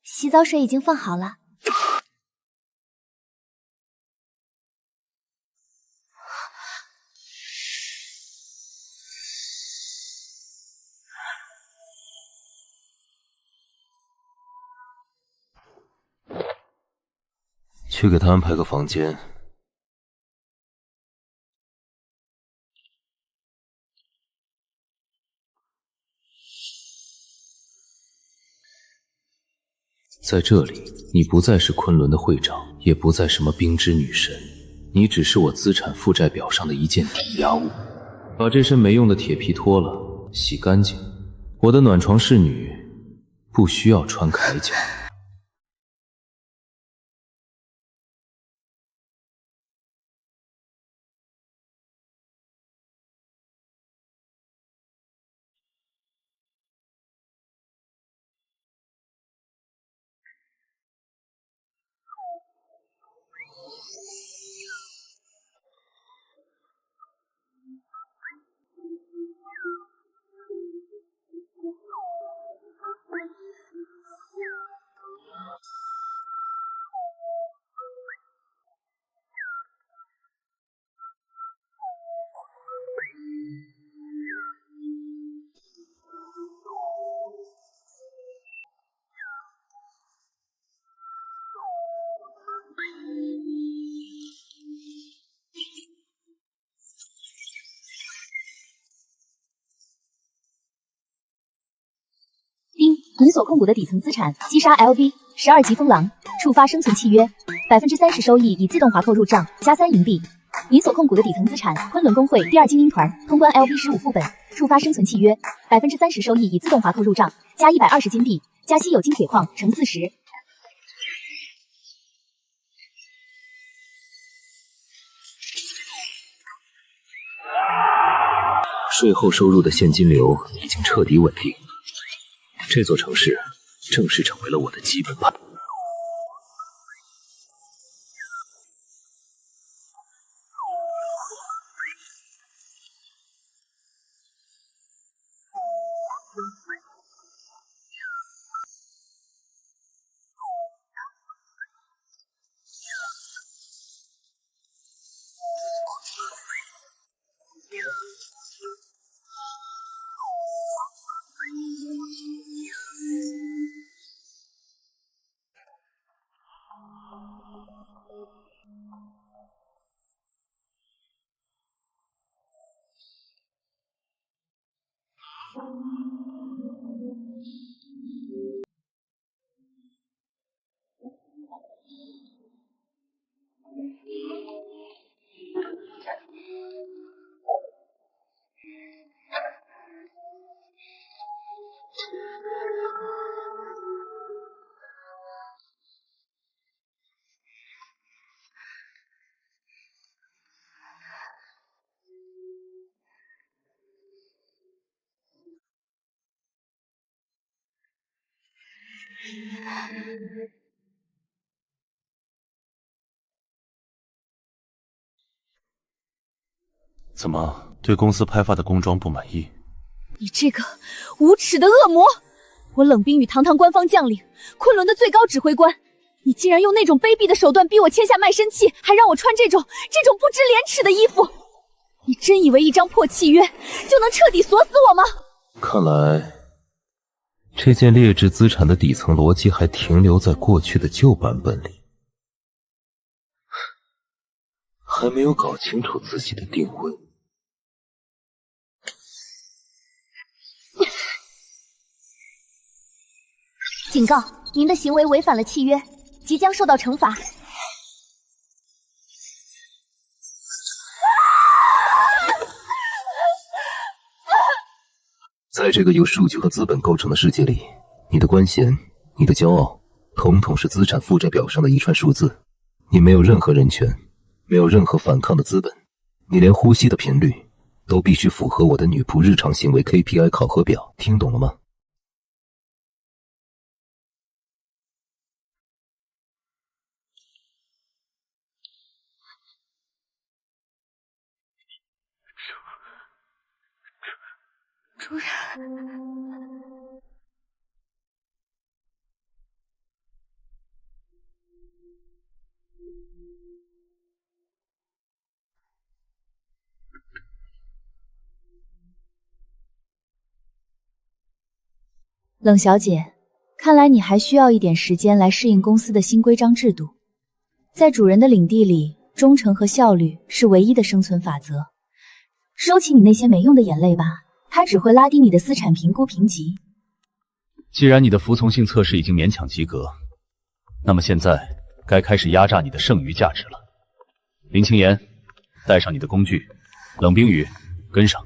S2: 洗澡水已经放好了。
S5: 去给他安排个房间。在这里，你不再是昆仑的会长，也不再什么冰之女神，你只是我资产负债表上的一件抵押物。把这身没用的铁皮脱了，洗干净。我的暖床侍女不需要穿铠甲。
S2: 你所控股的底层资产击杀 LV12级风狼，触发生存契约，30%收益已自动滑扣入账，加3银币。你所控股的底层资产昆仑工会第2精英团，通关 LV15副本，触发生存契约，30%收益已自动滑扣入账，加120金币，加稀有金铁矿乘40。
S5: 税后收入的现金流已经彻底稳定，这座城市正式成为了我的基本盘。
S12: 怎么对公司派发的工装不满意？
S10: 你这个无耻的恶魔！我冷冰雨堂堂官方将领，昆仑的最高指挥官，你竟然用那种卑鄙的手段逼我签下卖身契，还让我穿这种不知廉耻的衣服！你真以为一张破契约就能彻底锁死我吗？
S5: 看来这件劣质资产的底层逻辑还停留在过去的旧版本里，还没有搞清楚自己的定位。
S2: 警告，您的行为违反了契约，即将受到惩罚。
S5: 在这个由数据和资本构成的世界里，你的官衔、你的骄傲，统统是资产负债表上的一串数字。你没有任何人权，没有任何反抗的资本，你连呼吸的频率都必须符合我的女仆日常行为 KPI 考核表，听懂了吗？
S6: 主人，
S10: 冷小姐，看来你还需要一点时间来适应公司的新规章制度。在主人的领地里，忠诚和效率是唯一的生存法则。收起你那些没用的眼泪吧，它只会拉低你的资产评估评级。
S12: 既然你的服从性测试已经勉强及格，那么现在该开始压榨你的剩余价值了。林清言，带上你的工具，冷冰雨，跟上，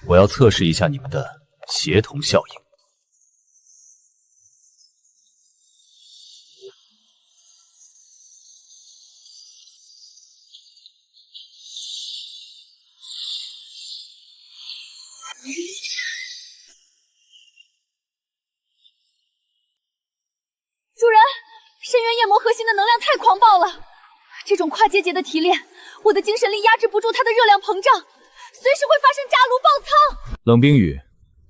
S12: 我要测试一下你们的协同效应。
S10: 主人，深渊夜魔核心的能量太狂暴了，这种跨阶节的提炼，我的精神力压制不住它的热量膨胀，随时会发生炸炉爆仓。
S11: 冷冰雨，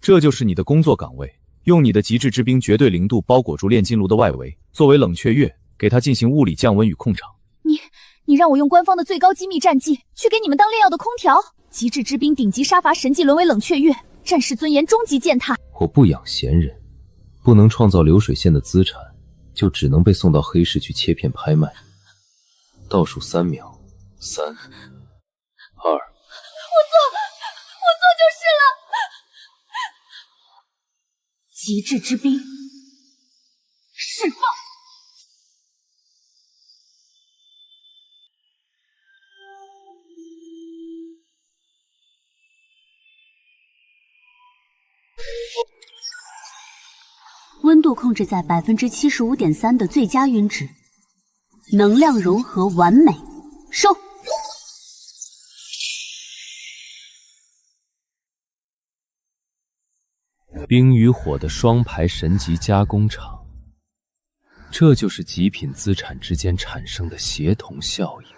S11: 这就是你的工作岗位，用你的极致之冰绝对零度包裹住炼金炉的外围，作为冷却月，给它进行物理降温与控场。
S10: 你让我用官方的最高机密战绩去给你们当炼药的空调？极致之冰顶级杀伐神技沦为冷却月，战士尊严终极践踏。
S5: 我不养闲人，不能创造流水线的资产，就只能被送到黑市去切片拍卖。倒数3秒，3、2。
S6: 我做就是了。
S10: 极致之冰，
S9: 度控制在75.3%的最佳晕值，能量融合完美，收。
S11: 冰与火的双排神级加工厂，这就是极品资产之间产生的协同效应。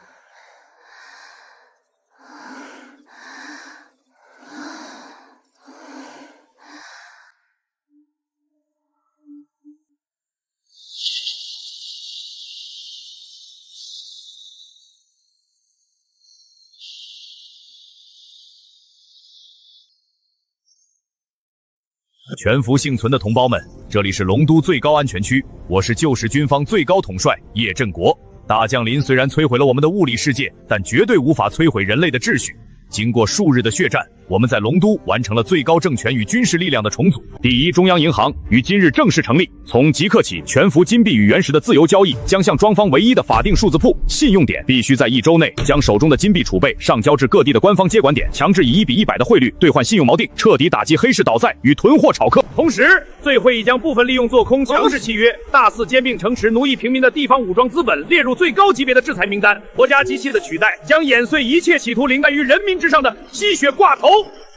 S3: 全服幸存的同胞们，这里是龙都最高安全区，我是救世军方最高统帅叶振国。大降临虽然摧毁了我们的物理世界，但绝对无法摧毁人类的秩序。经过数日的血战，我们在龙都完成了最高政权与军事力量的重组。第一中央银行于今日正式成立，从即刻起，全服金币与原石的自由交易将向庄方唯一的法定数字铺信用点必须在1周内将手中的金币储备上交至各地的官方接管点，强制以1:100的汇率兑换信用锚定，彻底打击黑市倒债与囤货炒客。
S4: 同时，罪会已将部分利用做空强制契约、大肆兼并城池、奴役平民的地方武装资本列入最高级别的制裁名单。国家机器的取代将碾碎一切企图凌驾于人民之上的吸血挂头。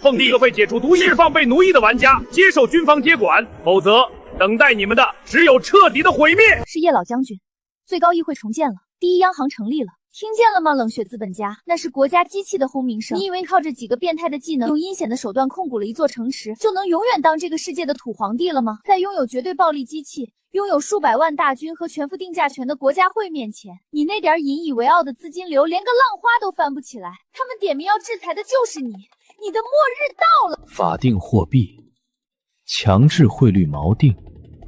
S4: 奉帝会解除毒释放被奴役的玩家，接受军方接管，否则等待你们的只有彻底的毁灭。
S10: 是叶老将军，最高议会重建了，第一央行成立了。听见了吗，冷血资本家？那是国家机器的轰鸣声。你以为靠着几个变态的技能，用阴险的手段控股了一座城池，就能永远当这个世界的土皇帝了吗？在拥有绝对暴力机器、拥有数百万大军和全副定价权的国家会面前，你那点引以为傲的资金流连个浪花都翻不起来。他们点名要制裁的就是你，你的末日到了。
S11: 法定货币，强制汇率锚定，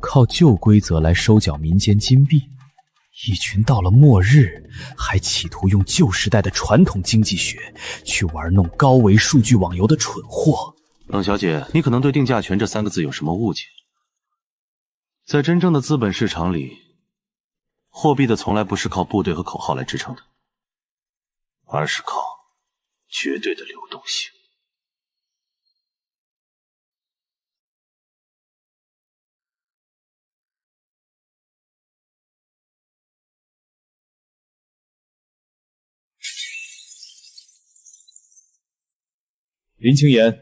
S11: 靠旧规则来收缴民间金币。一群到了末日还企图用旧时代的传统经济学去玩弄高维数据网游的蠢货。
S5: 冷小姐，你可能对定价权这3个字有什么误解？在真正的资本市场里，货币的从来不是靠部队和口号来支撑的，而是靠绝对的流动性。
S11: 林清言，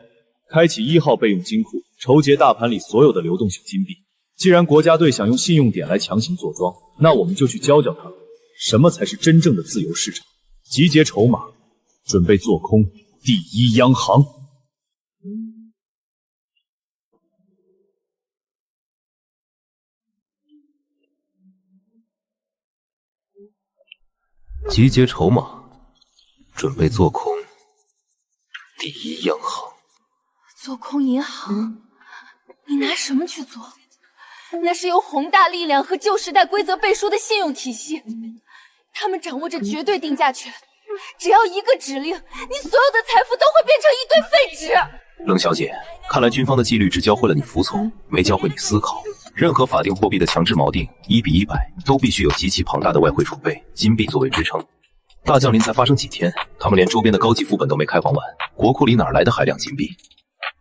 S11: 开启1号备用金库，筹集大盘里所有的流动性金币。既然国家队想用信用点来强行坐庄，那我们就去教教他们，什么才是真正的自由市场。集结筹码，准备做空第一央行。
S5: 集结筹码，准备做空第一央行。
S10: 做空银行？你拿什么去做？那是由宏大力量和旧时代规则背书的信用体系，他们掌握着绝对定价权，只要一个指令，你所有的财富都会变成一堆废纸。
S5: 冷小姐，看来军方的纪律只教会了你服从，没教会你思考。任何法定货币的强制锚定1:100都必须有极其庞大的外汇储备金币作为支撑。大降临才发生几天，他们连周边的高级副本都没开荒完，国库里哪来的海量金币？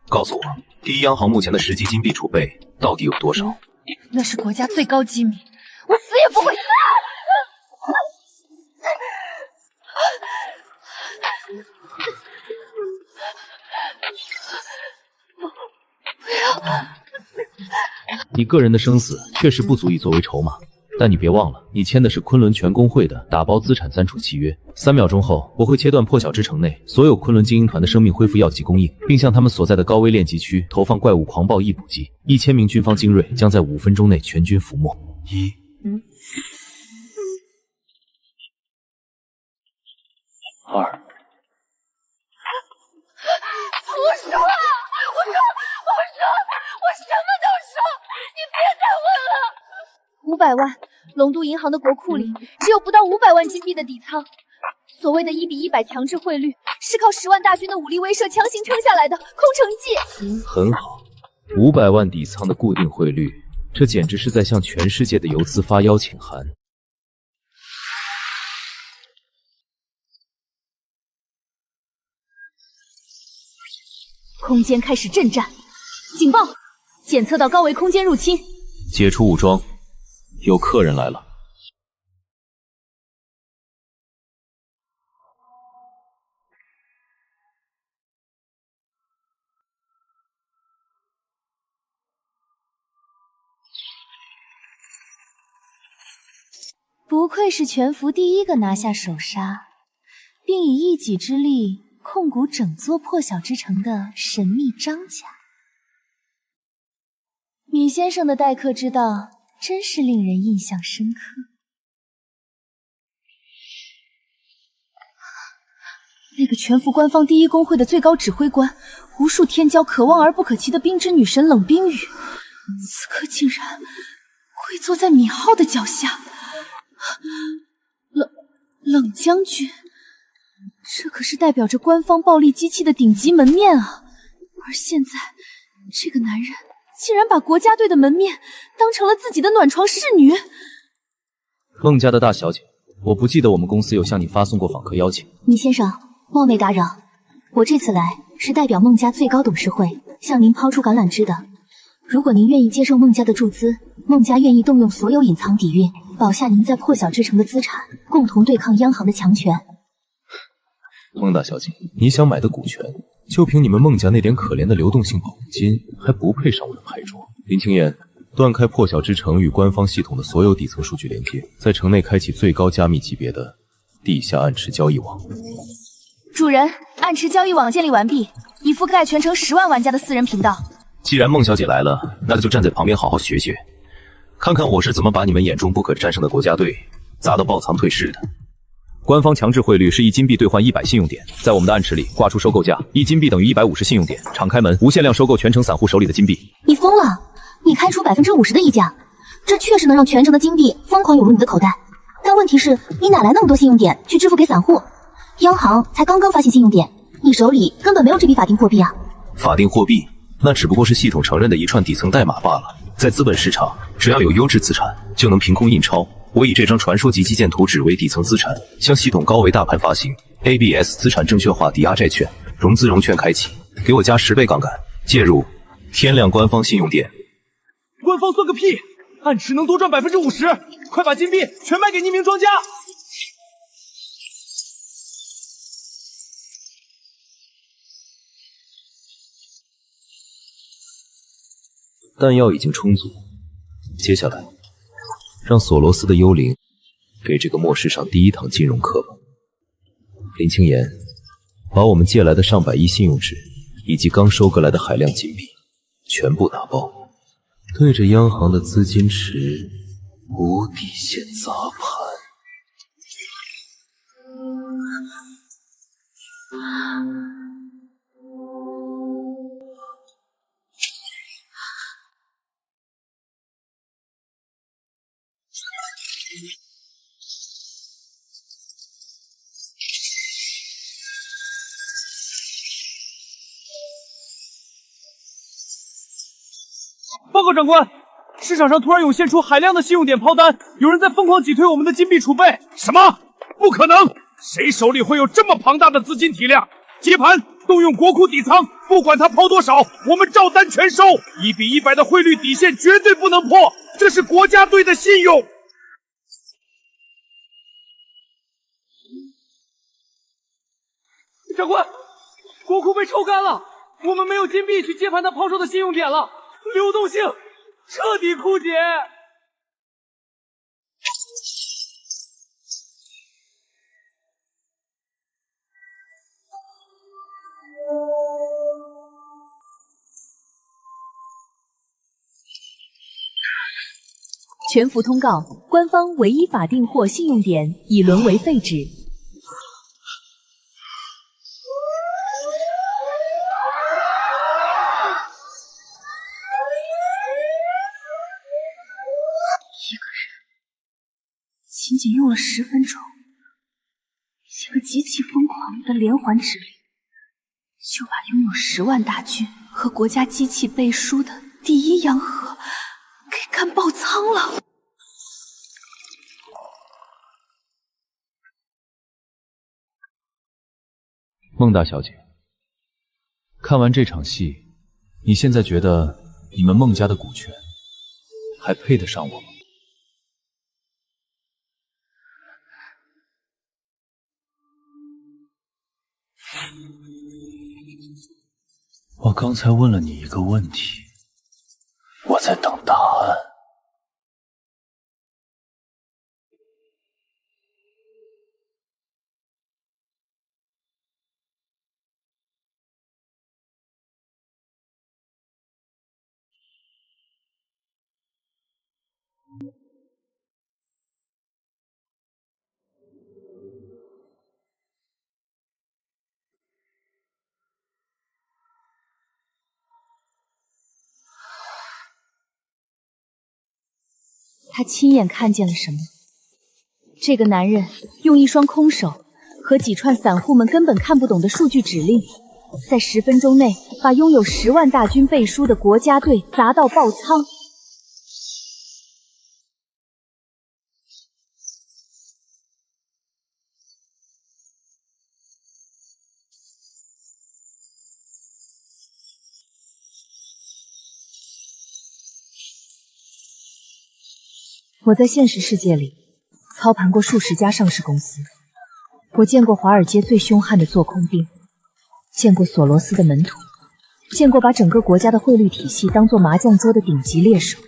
S5: 告诉我，第一央行目前的实际金币储备到底有多少？
S10: 那是国家最高机密，我死也不会。
S11: 不要！你个人的生死确实不足以作为筹码，但你别忘了，你签的是昆仑全工会的打包资产暂储契约。3秒钟后，我会切断破晓之城内所有昆仑精英团的生命恢复药剂供应，并向他们所在的高危练级区投放怪物狂暴易补剂。1000名军方精锐将在5分钟内全军覆没。1、2。
S10: 我什么都说，你别再问了。500万，龙都银行的国库里只有不到500万金币的底仓。所谓的1:100强制汇率，是靠10万大军的武力威慑强行撑下来的空城计。
S11: 很好，500万底仓的固定汇率，这简直是在向全世界的游资发邀请函。
S10: 空间开始震战，警报！检测到高维空间入侵，
S11: 解除武装，有客人来了。
S10: 不愧是全服第一个拿下首杀，并以一己之力控股整座破晓之城的神秘张家。米先生的待客之道真是令人印象深刻。那个全服官方第一公会的最高指挥官，无数天骄可望而不可及的冰之女神冷冰雨，此刻竟然跪坐在米浩的脚下。冷将军，这可是代表着官方暴力机器的顶级门面啊！而现在，这个男人竟然把国家队的门面当成了自己的暖床侍女。
S11: 孟家的大小姐，我不记得我们公司有向你发送过访客邀请。
S2: 米先生，冒昧打扰，我这次来是代表孟家最高董事会向您抛出橄榄枝的。如果您愿意接受孟家的注资，孟家愿意动用所有隐藏底蕴，保下您在破晓之城的资产，共同对抗央行的强权。
S11: 孟大小姐，你想买的股权，就凭你们孟家那点可怜的流动性保证金，还不配上我的牌桌。林清言，断开破晓之城与官方系统的所有底层数据连接，在城内开启最高加密级别的地下暗池交易网。
S10: 主人，暗池交易网建立完毕，已覆盖全城10万玩家的私人频道。
S11: 既然孟小姐来了，那就站在旁边好好学学，看看我是怎么把你们眼中不可战胜的国家队砸到爆仓退市的。官方强制汇率是1金币兑换100信用点，在我们的暗池里挂出收购价，1金币等于150信用点，敞开门，无限量收购全城散户手里的金币。
S2: 你疯了！你开出50%的溢价，这确实能让全城的金币疯狂涌入你的口袋。但问题是，你哪来那么多信用点去支付给散户？央行才刚刚发行信用点，你手里根本没有这笔法定货币啊！
S11: 法定货币？那只不过是系统承认的一串底层代码罢了。在资本市场，只要有优质资产，就能凭空印钞。我以这张传说级基建图纸为底层资产，向系统高维大盘发行 ABS 资产证券化抵押债券，融资融券开启，给我加10倍杠杆，介入天量官方信用点。
S4: 官方算个屁！暗池能多赚50%，快把金币全卖给匿名庄家！
S11: 弹药已经充足，接下来让索罗斯的幽灵给这个末世上第一堂金融课吧。林清言，把我们借来的上百亿信用纸以及刚收割来的海量金币全部打包，对着央行的资金池无底线砸盘。
S4: 报告长官，市场上突然涌现出海量的信用点抛单，有人在疯狂挤兑我们的金币储备。什么？不可能！谁手里会有这么庞大的资金体量？接盘，动用国库底仓，不管他抛多少，我们照单全收。1比100的汇率底线绝对不能破，这是国家队的信用。长官，国库被抽干了，我们没有金币去接盘他抛售的信用点了。流动性彻底枯竭。
S10: 全服通告：官方唯一法定货信用点已沦为废纸。
S2: 仅仅用了10分钟，一个极其疯狂的连环指令，就把拥有10万大军和国家机器背书的第一洋河给干爆仓了。
S11: 孟大小姐，看完这场戏，你现在觉得你们孟家的股权还配得上我吗？我刚才问了你一个问题，我在等答案。
S10: 他亲眼看见了什么？这个男人用一双空手和几串散户们根本看不懂的数据指令，在10分钟内把拥有10万大军背书的国家队砸到爆仓。我在现实世界里操盘过数十家上市公司，我见过华尔街最凶悍的做空兵，见过索罗斯的门徒，见过把整个国家的汇率体系当作麻将桌的顶级猎手。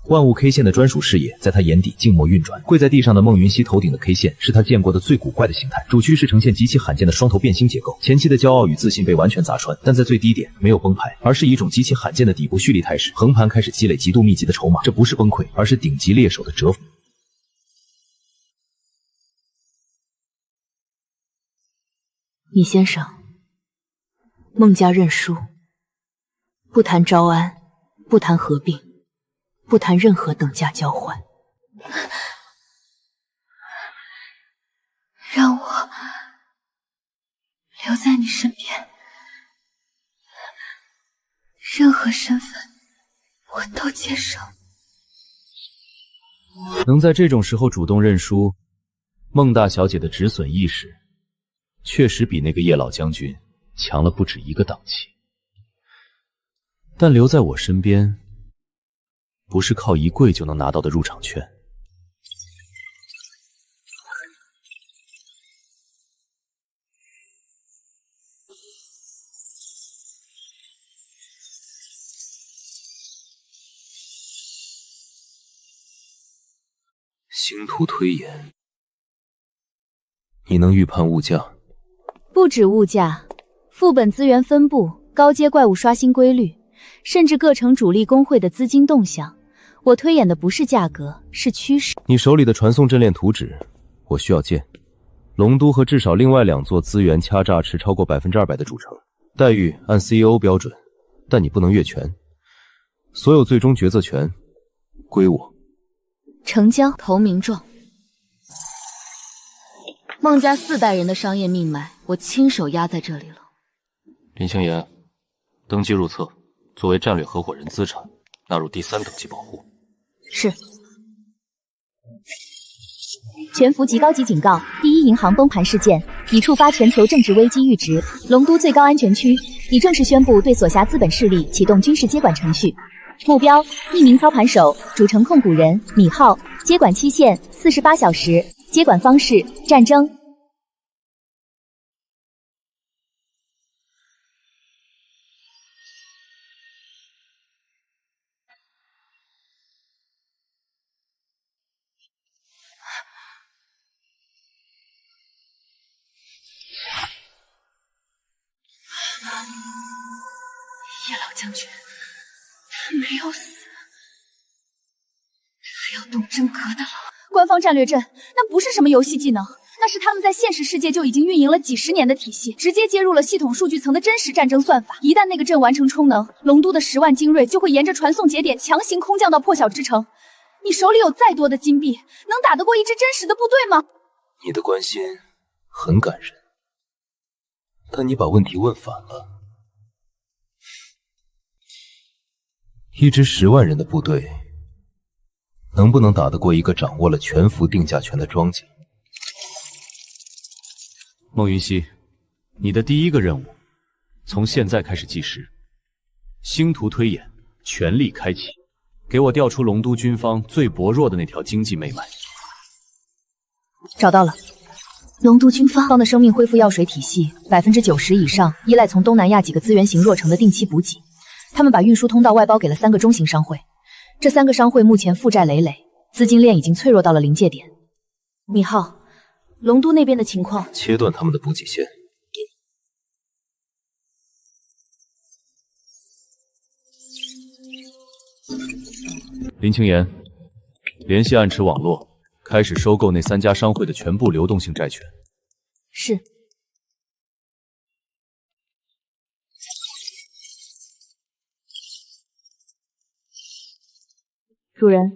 S11: 万物 K 线的专属视野在他眼底静默运转。跪在地上的孟云熙头顶的 K 线是他见过的最古怪的形态，主趋势呈现极其罕见的双头变星结构。前期的骄傲与自信被完全砸穿，但在最低点没有崩盘，而是一种极其罕见的底部蓄力态势。横盘开始积累极度密集的筹码，这不是崩溃，而是顶级猎手的折服。
S10: 米先生，孟家认输，不谈招安，不谈合并，不谈任何等价交换。
S6: 让我留在你身边，任何身份我都接受。
S11: 能在这种时候主动认输，孟大小姐的止损意识确实比那个叶老将军强了不止一个档期。但留在我身边，不是靠一跪就能拿到的入场券。星图推演，你能预判物价？
S10: 不止物价，副本资源分布、高阶怪物刷新规律，甚至各城主力工会的资金动向。我推演的不是价格，是趋势。
S11: 你手里的传送阵列图纸，我需要见。龙都和至少另外2座资源掐榨持超过200%的主城，待遇按 CEO 标准，但你不能越权。所有最终决策权归我。
S10: 成交，投名状。孟家4代人的商业命脉，我亲手压在这里了。
S8: 林清言，登记入册，作为战略合伙人资产纳入第3等级保护。
S10: 是。全服级高级警告：第一银行崩盘事件已触发全球政治危机阈值。龙都最高安全区已正式宣布对所辖资本势力启动军事接管程序。目标：匿名操盘手，主城控股人米浩，接管期限48小时，接管方式：战争。叶老将军，他没有死，还要动真格的了。官方战略阵那不是什么游戏技能，那是他们在现实世界就已经运营了几十年的体系，直接接入了系统数据层的真实战争算法。一旦那个阵完成充能，龙都的10万精锐就会沿着传送节点强行空降到破晓之城。你手里有再多的金币，能打得过一支真实的部队吗？
S5: 你的关心很感人，但你把问题问反了。一支10万人的部队，能不能打得过一个掌握了全服定价权的庄家？
S12: 孟云熙，你的第一个任务，从现在开始计时，星图推演，全力开启，给我调出龙都军方最薄弱的那条经济命脉。
S10: 找到了。龙都军方的生命恢复药水体系90%以上依赖从东南亚几个资源型弱城的定期补给，他们把运输通道外包给了3个中型商会，这3个商会目前负债累累，资金链已经脆弱到了临界点。米浩，龙都那边的情况？
S5: 切断他们的补给线。
S12: 林清言，联系暗池网络，开始收购那3家商会的全部流动性债权。
S10: 是。主人，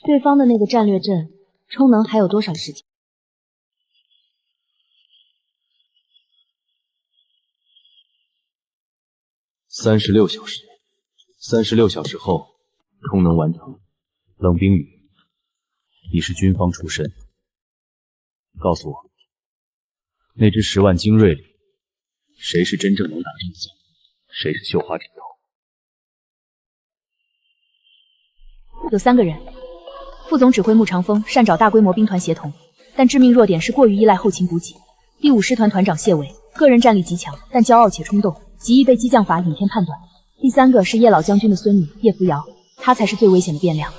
S10: 对方的那个战略阵充能还有多少时间
S5: ？36小时。36小时后，充能完成。
S12: 冷冰雨，你是军方出身，告诉我，那支10万精锐里，谁是真正能打正仗，谁是绣花枕头？
S10: 有3个人，副总指挥穆长风善找大规模兵团协同，但致命弱点是过于依赖后勤补给。第5师团团长谢伟，个人战力极强，但骄傲且冲动，极易被激将法引骗判断。第3个是叶老将军的孙女叶扶摇，她才是最危险的变量。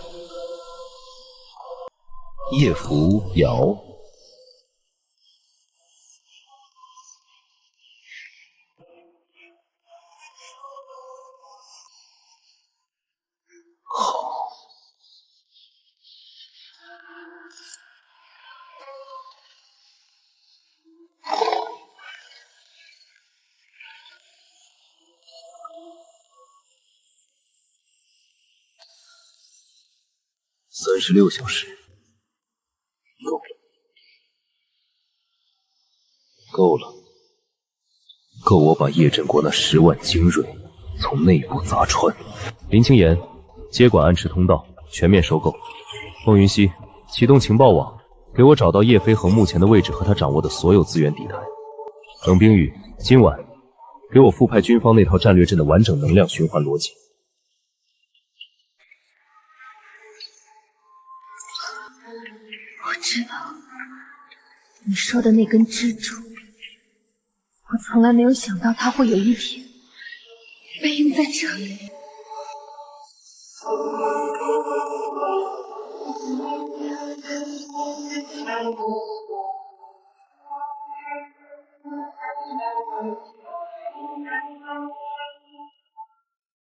S5: 叶扶摇，好。36小时。够了，够我把叶振国那10万精锐从内部砸穿。
S12: 林清言，接管暗池通道，全面收购。孟云熙，启动情报网，给我找到叶飞恒目前的位置和他掌握的所有资源底台。冷冰雨，今晚给我复派军方那套战略阵的完整能量循环逻辑。
S10: 我知道你说的那根支柱，我从来没有想到它会有一天被用在这里。